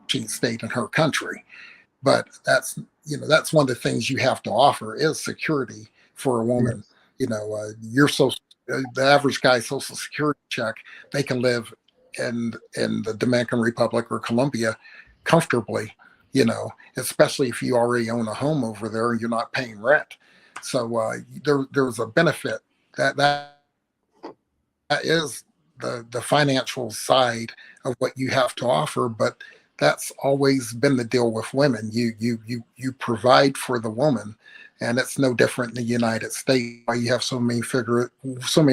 C: she stayed in her country. But that's one of the things you have to offer is security for a woman.
B: Yes.
C: The average guy's social security check, they can live in the Dominican Republic or Colombia comfortably, especially if you already own a home over there and you're not paying rent. So there's a benefit that is the financial side of what you have to offer, but that's always been the deal with women. You provide for the woman, and it's no different in the United States. Why you have so many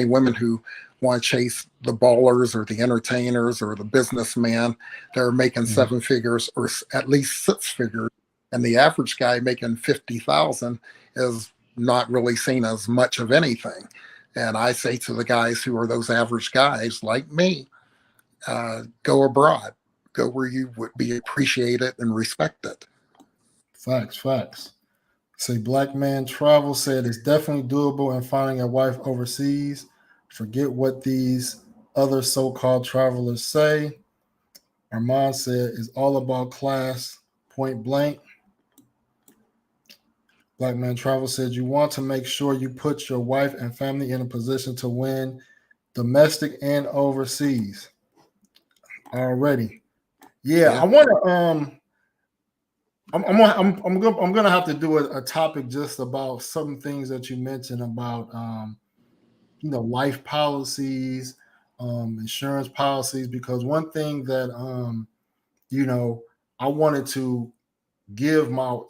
C: women who want to chase the ballers or the entertainers or the businessman that are making seven figures or at least six figures, and the average guy making 50,000 is not really seen as much of anything. And I say to the guys who are those average guys like me, go abroad, go where you would be appreciated and respected.
B: Facts. Say Black Man Travel said it's definitely doable in finding a wife overseas. Forget what these other so-called travelers say. Armand said it's all about class, point blank. Black Man Travel said you want to make sure you put your wife and family in a position to win domestic and overseas. Already. Yeah,
C: Yeah.
B: I want to I'm gonna have to do a topic just about some things that you mentioned about life policies, insurance policies, because one thing that you know I wanted to give my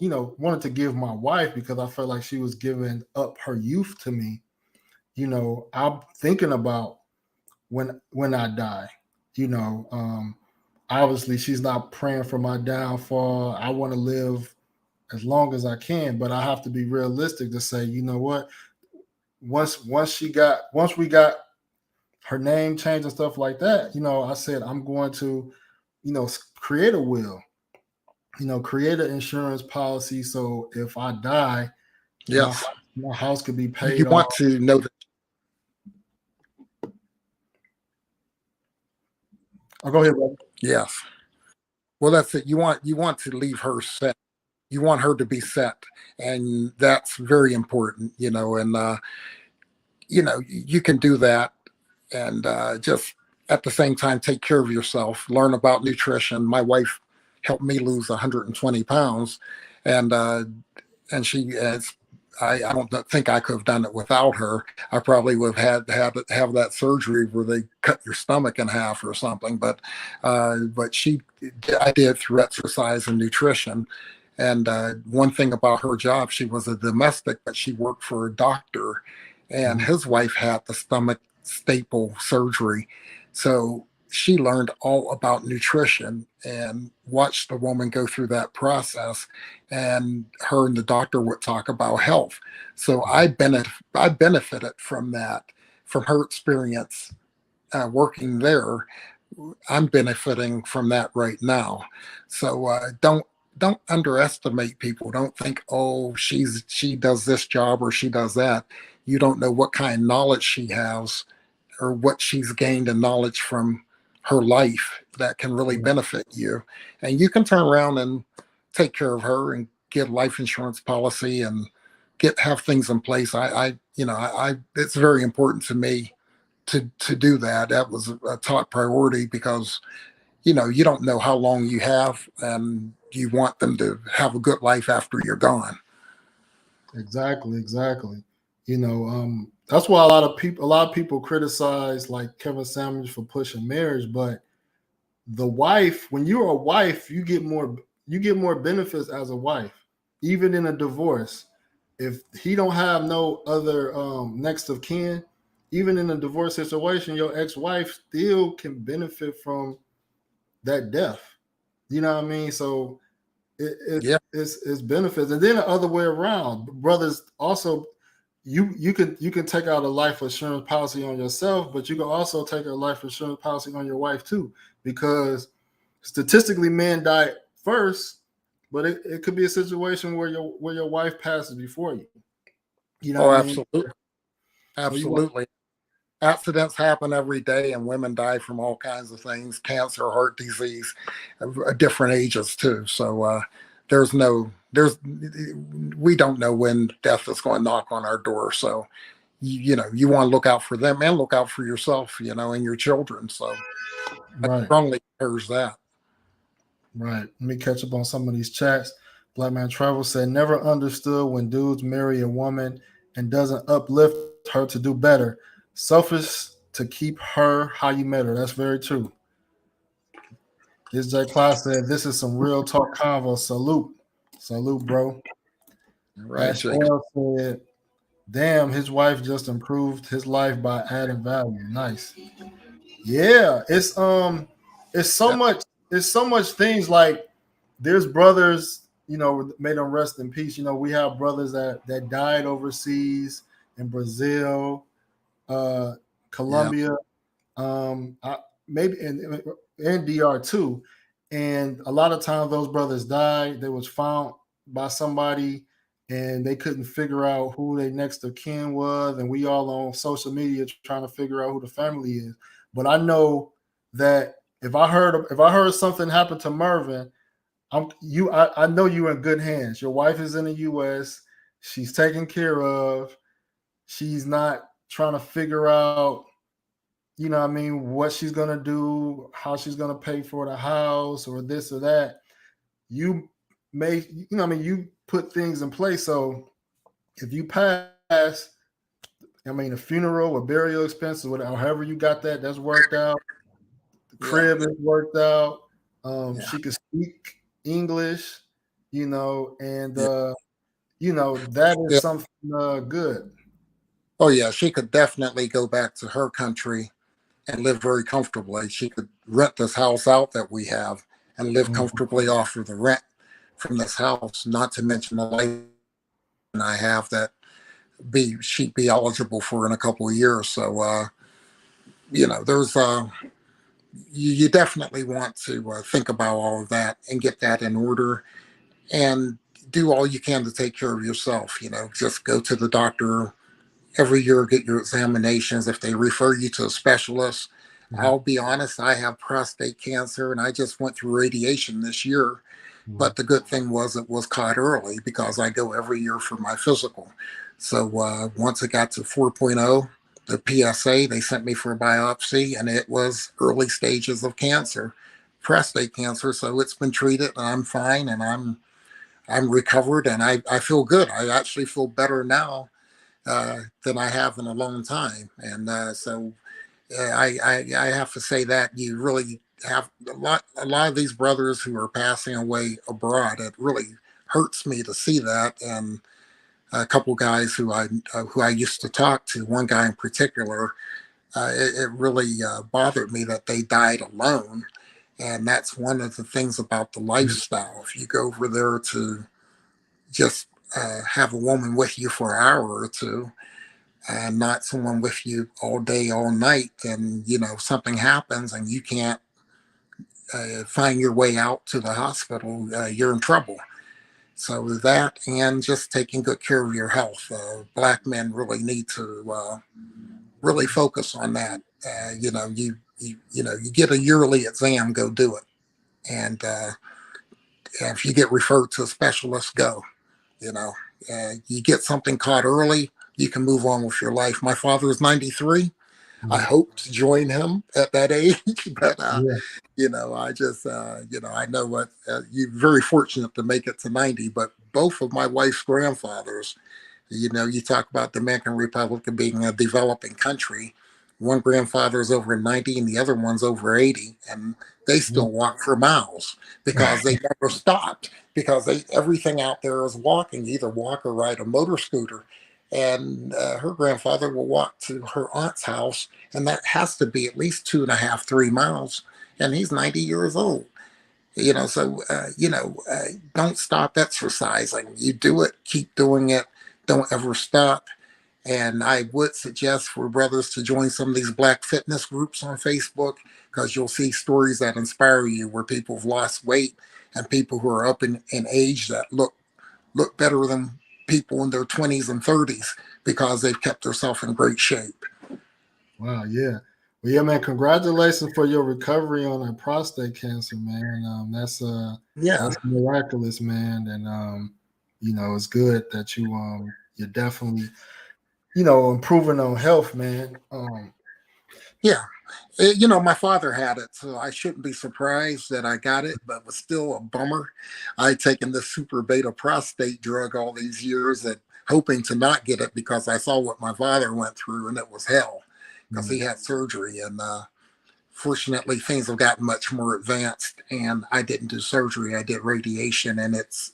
B: wife, because I felt like she was giving up her youth to me. I'm thinking about when I die. You know, obviously she's not praying for my downfall. I want to live as long as I can, but I have to be realistic to say, you know what? Once we got her name changed and stuff like that, I said I'm going to, create a will, create an insurance policy, so if I die, my
C: Yes.
B: my house could be
C: You
B: paid
C: want
B: off.
C: to know that.
B: Oh, go ahead, brother.
C: Yes. Well, that's it. You want to leave her set. You want her to be set, and that's very important. And you can do that, and just at the same time take care of yourself. Learn about nutrition. My wife helped me lose 120 pounds, and she has. I don't think I could have done it without her. I probably would have had to have that surgery where they cut your stomach in half or something. But I did through exercise and nutrition. And one thing about her job, she was a domestic, but she worked for a doctor, and
B: Mhm.
C: his wife had the stomach staple surgery. So she learned all about nutrition and watched the woman go through that process. And her and the doctor would talk about health. So I benefited from that, from her experience working there. I'm benefiting from that right now. So don't underestimate people. Don't think, oh, she does this job or she does that. You don't know what kind of knowledge she has or what she's gained in knowledge from her life that can really benefit you. And you can turn around and take care of her and get a life insurance policy and have things in place. It's very important to me to do that. That was a top priority because you don't know how long you have, and you want them to have a good life after you're gone.
B: Exactly, exactly. That's why a lot of people criticize like Kevin Samuels for pushing marriage, but the wife, when you're a wife, you get more benefits as a wife, even in a divorce. If he don't have no other next of kin, even in a divorce situation, your ex-wife still can benefit from that death. You know what I mean? So it, it's
C: Yeah.
B: it's benefits, and then the other way around. Brothers also, you can take out a life insurance policy on yourself, but you can also take a life insurance policy on your wife too, because statistically men die first, but it could be a situation where your wife passes before you. You know
C: Oh,
B: what I mean?
C: absolutely.
B: So you want
C: Absolutely. Accidents happen every day, and women die from all kinds of things, cancer, heart disease, different ages too. So there's we don't know when death is going to knock on our door. So you want to look out for them and look out for yourself, and your children. So I
B: right,
C: strongly encourage that.
B: right. Let me catch up on some of these chats. Black Man Travel said, never understood when dudes marry a woman and doesn't uplift her to do better. Selfish to keep her how you met her. That's very true. This J. Clyde said, this is some real talk convo. Salute. Salute, bro.
C: All right,
B: Ash
C: Jake.
B: L said, damn, his wife just improved his life by adding value. Nice. Yeah, it's so
C: Yeah,
B: much, it's so much things like there's brothers, may them rest in peace. We have brothers that died overseas in Brazil, uh,
C: yeah,
B: Colombia, maybe in DR too. And a lot of times those brothers died. They was found by somebody, and they couldn't figure out who their next of kin was. And we all on social media trying to figure out who the family is. But I know that if I heard something happen to Mervin, I know you're in good hands. Your wife is in the US. She's taken care of. She's not trying to figure out, what I mean, what she's gonna do, how she's gonna pay for the house or this or that. You made, you put things in place. So if you pass, a funeral or burial expenses, whatever, however you got that's worked out. The
C: Yeah,
B: crib is worked out.
C: yeah,
B: She could speak English, and
C: yeah,
B: that is
C: yeah.
B: something good.
C: Oh yeah, she could definitely go back to her country and live very comfortably. She could rent this house out that we have and live
B: Mhm.
C: comfortably off of the rent from this house. Not to mention the life I have that be she'd be eligible for in a couple of years. So there's you definitely want to think about all of that and get that in order and do all you can to take care of yourself. Just go to the doctor every year, get your examinations. If they refer you to a specialist,
B: Mhm.
C: I'll be honest, I have prostate cancer and I just went through radiation this year.
B: Mhm.
C: But the good thing was it was caught early because I go every year for my physical. So once it got to 4.0, the PSA, they sent me for a biopsy and it was early stages of cancer, prostate cancer. So it's been treated and I'm fine and I'm recovered and I feel good. I actually feel better now than I have in a long time. And so I have to say that you really have a lot of these brothers who are passing away abroad. It really hurts me to see that. And a couple guys who I used to talk to, one guy in particular, it really bothered me that they died alone. And that's one of the things about the lifestyle. If you go over there to just have a woman with you for an hour or two, and not someone with you all day, all night, then something happens and you can't find your way out to the hospital, you're in trouble. So that and just taking good care of your health. Black men really need to really focus on that. You get a yearly exam, go do it, and if you get referred to a specialist, go. You know, you get something caught early, you can move on with your life. My father is 93. I
B: Mhm.
C: hope to join him at that age, but
B: Yeah.
C: I just I know what you're very fortunate to make it to 90. But both of my wife's grandfathers, you talk about Dominican Republic being a developing country. One grandfather is over 90 and the other one's over 80, and they
B: Yeah.
C: still walk for miles because they never stopped because everything out there is walking, either walk or ride a motor scooter. And her grandfather will walk to her aunt's house, and that has to be at least 2.5, 3 miles, and he's 90 years old. Don't stop exercising. You do it, keep doing it, don't ever stop. And I would suggest for brothers to join some of these black fitness groups on Facebook because you'll see stories that inspire you where people have lost weight and people who are up in age that look better than people in their 20s and 30s because they've kept themselves in great shape.
B: Wow. Yeah. Well, yeah, man. Congratulations for your recovery on that prostate cancer, man.
C: Yeah.
B: That's miraculous, man. And it's good that you're definitely improving on health, man.
C: Yeah. My father had it, so I shouldn't be surprised that I got it, but it was still a bummer. I'd taken this super beta prostate drug all these years and hoping to not get it because I saw what my father went through and it was hell because he
B: Mm.
C: had surgery. And fortunately, things have gotten much more advanced and I didn't do surgery. I did radiation and it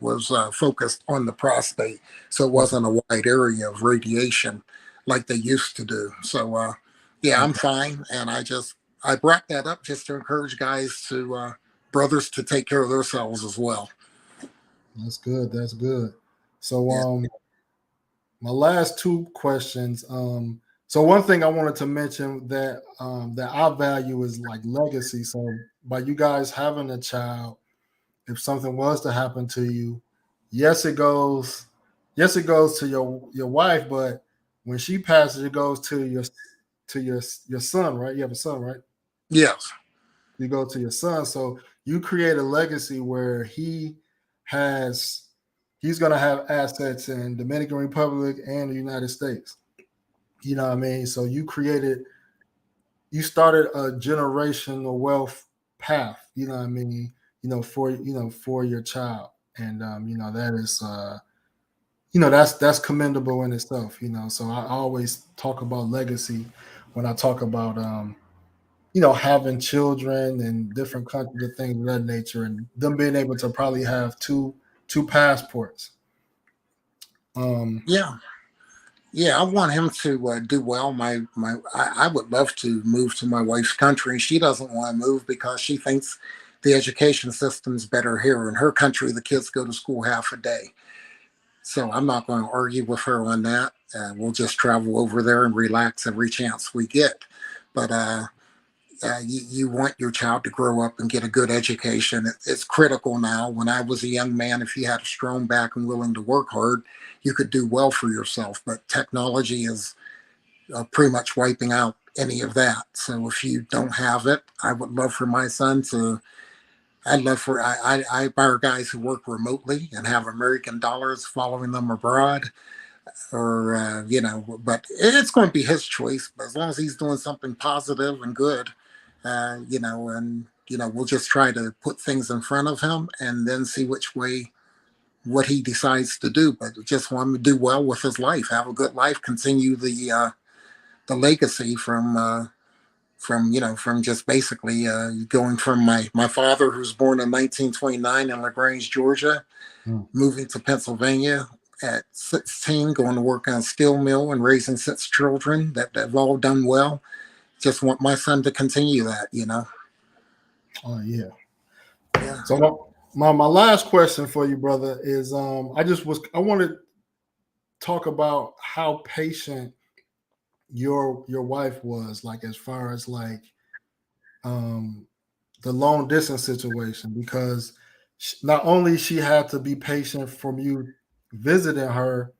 C: was focused on the prostate. So it wasn't a wide area of radiation like they used to do. So, yeah, I'm
B: Okay.
C: fine. And I brought that up just to encourage guys brothers to take care of themselves as well.
B: That's good. That's good. So,
C: Yeah.
B: my last two questions. So one thing I wanted to mention that I value is like legacy. So by you guys having a child, if something was to happen to you, yes, yes, it goes to your wife, but when she passes, it goes to your son, right? You have a son, right?
C: Yes.
B: You go to your son. So you create a legacy where he's gonna have assets in Dominican Republic and the United States. You know what I mean? So you started a generational wealth path. You know what I mean? for your child. And that is that's commendable in itself. So I always talk about legacy when I talk about having children and different countries and things of that nature, and them being able to probably have two passports.
C: Yeah. Yeah, I want him to do well. I would love to move to my wife's country. She doesn't want to move because she thinks the education system's better here. In her country, the kids go to school half a day. So I'm not going to argue with her on that. We'll just travel over there and relax every chance we get. But you want your child to grow up and get a good education. It's critical now. When I was a young man, if you had a strong back and willing to work hard, you could do well for yourself. But technology is pretty much wiping out any of that. So if you don't have it, I would love for my son to. I'd love for I hire guys who work remotely and have American dollars following them abroad, or but it's going to be his choice. But as long as he's doing something positive and good, we'll just try to put things in front of him and then see which way what he decides to do. But just want him to do well with his life, have a good life, continue the legacy from just basically going from my father, who's born in 1929 in LaGrange, Georgia, moving to Pennsylvania at 16, going to work on a steel mill and raising 6 children that have all done well. Just want my son to continue that.
B: Oh yeah.
C: Yeah.
B: So my last question for you, brother, is I want to talk about how patient your wife was, like as far as like the long distance situation, because not only she had to be patient from you visiting her,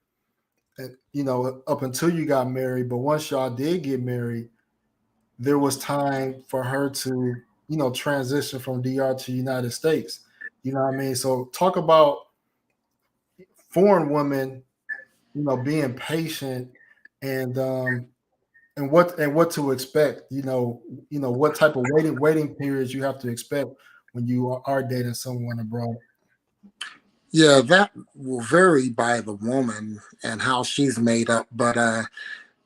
B: up until you got married, but once y'all did get married, there was time for her to transition from DR to United States. You know what I mean? So talk about foreign women, being patient and what to expect. What type of waiting periods you have to expect when you are dating someone abroad.
C: Yeah, that will vary by the woman and how she's made up. But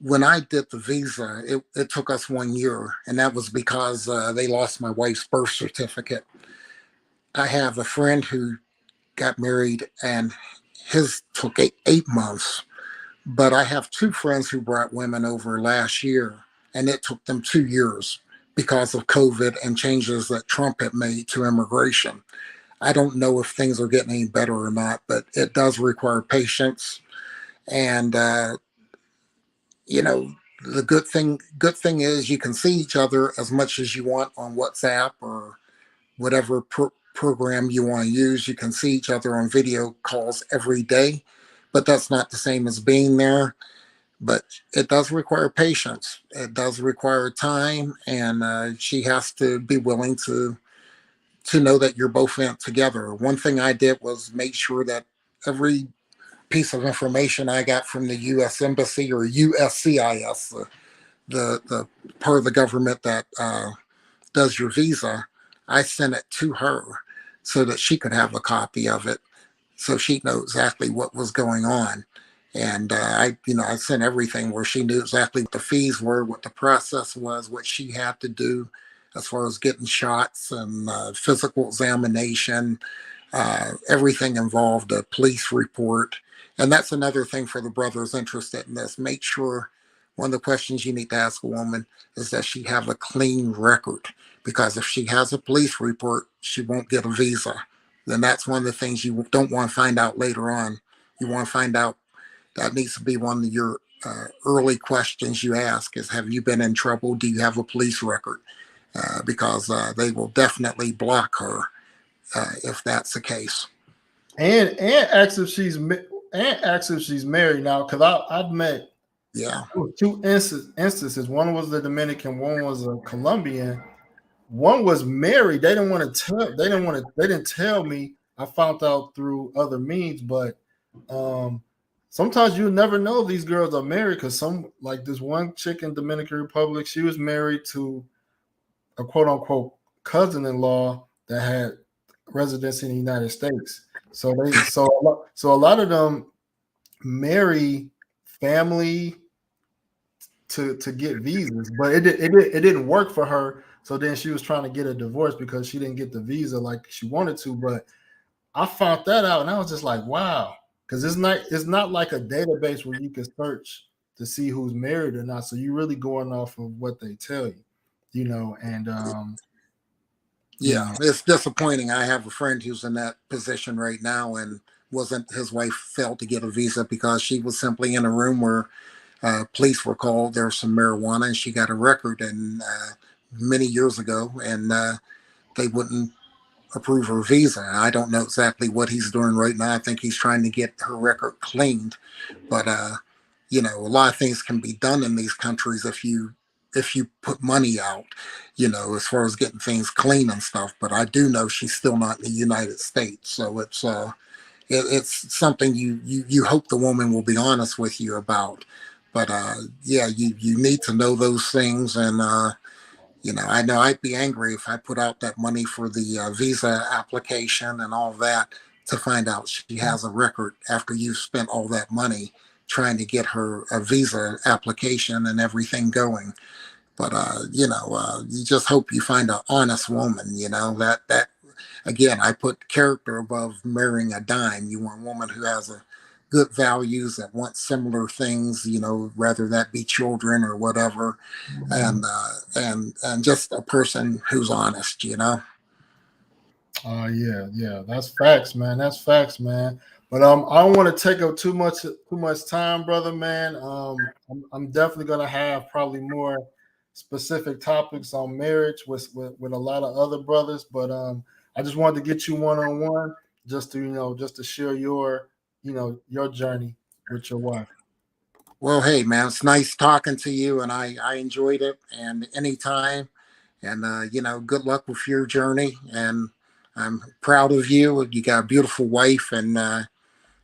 C: when I did the visa, it took us 1 year, and that was because they lost my wife's birth certificate. I have a friend who got married, and his took 8 months. But I have 2 friends who brought women over last year, and it took them 2 years because of COVID and changes that Trump had made to immigration. I don't know if things are getting any better or not, but it does require patience. And the good thing is you can see each other as much as you want on WhatsApp or whatever program you want to use. You can see each other on video calls every day, but that's not the same as being there. But it does require patience. It does require time, and she has to be willing to know that you're both in it together. One thing I did was make sure that every piece of information I got from the U.S. Embassy or USCIS, the part of the government that does your visa, I sent it to her so that she could have a copy of it, so she knew exactly what was going on. And I sent everything where she knew exactly what the fees were, what the process was, what she had to do as far as getting shots and physical examination, everything involved, a police report. And that's another thing for the brothers interested in this. Make sure one of the questions you need to ask a woman is that she have a clean record, because if she has a police report, she won't get a visa. Then that's one of the things you don't want to find out later on. You want to find out. That needs to be one of your early questions you ask is, have you been in trouble? Do you have a police record? Because they will definitely block her if that's the case.
B: And ask if she's married now, because I've met 2 instances. One was the Dominican, one was a Colombian. One was married. They didn't tell me. I found out through other means, but sometimes you never know these girls are married, because some, like this one chick in Dominican Republic, she was married to a quote unquote cousin-in-law that had residence in the United States. So a lot of them marry family to get visas, but it didn't work for her. So then she was trying to get a divorce because she didn't get the visa like she wanted to. But I found that out, and I was just like, wow, because it's not like a database where you can search to see who's married or not. So you're really going off of what they tell you, and
C: Yeah, it's disappointing. I have a friend who's in that position right now, and wasn't his wife failed to get a visa because she was simply in a room where police were called. There was some marijuana, and she got a record, and many years ago, and they wouldn't approve her visa. I don't know exactly what he's doing right now. I think he's trying to get her record cleaned, but a lot of things can be done in these countries if you put money out, as far as getting things clean and stuff. But I do know she's still not in the United States, so it's something you hope the woman will be honest with you about. But yeah, you need to know those things, and I know I'd be angry if I put out that money for the visa application and all that to find out she has a record after you've spent all that money trying to get her a visa application and everything going. But you just hope you find an honest woman. That again, I put character above marrying a dime. You want a woman who has a good values that wants similar things. Rather that be children or whatever, and just a person who's honest.
B: Yeah, that's facts, man. That's facts, man. But I don't want to take up too much time, brother, man. I'm definitely gonna have probably more specific topics on marriage with a lot of other brothers. But I just wanted to get you one on one, just to share your journey with your wife.
C: Well, hey, man, it's nice talking to you, and I enjoyed it. And anytime, and good luck with your journey. And I'm proud of you. You got a beautiful wife, and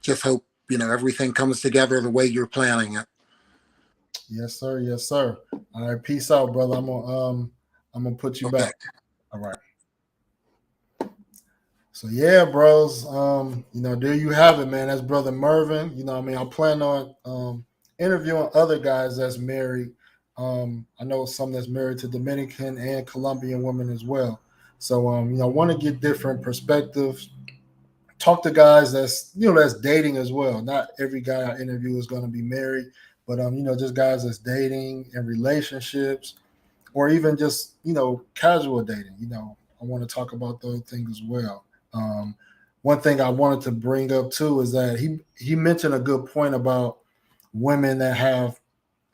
C: just hope everything comes together the way you're planning it.
B: Yes, sir. Yes, sir. All right, peace out, brother. I'm gonna put you
C: Okay.
B: back. All right. So yeah, bros. There you have it, man. That's brother Mervin. I plan on interviewing other guys that's married. I know some that's married to Dominican and Colombian women as well. So I want to get different perspectives. Talk to guys that's dating as well. Not every guy I interview is going to be married, but just guys that's dating and relationships, or even just casual dating. I want to talk about those things as well. One thing I wanted to bring up too is that he mentioned a good point about women that have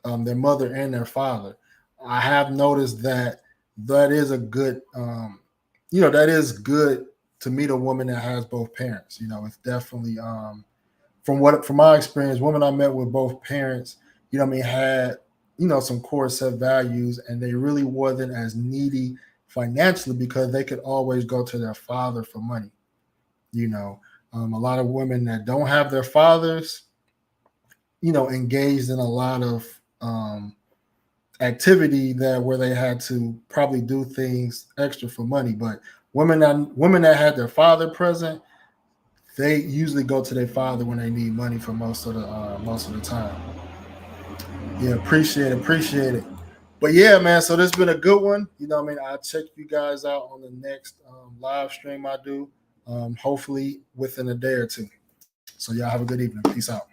B: their mother and their father. I have noticed that is a good, that is good to meet a woman that has both parents. It's definitely from my experience, women I met with both parents, had some core set values, and they really wasn't as needy financially because they could always go to their father for money. A lot of women that don't have their fathers, engaged in a lot of activity where they had to probably do things extra for money. But women that had their father present, they usually go to their father when they need money for most of the time. Yeah, appreciate it. But yeah, man. So this has been a good one. I'll check you guys out on the next live stream I do. Hopefully within a day or two. So y'all have a good evening. Peace out.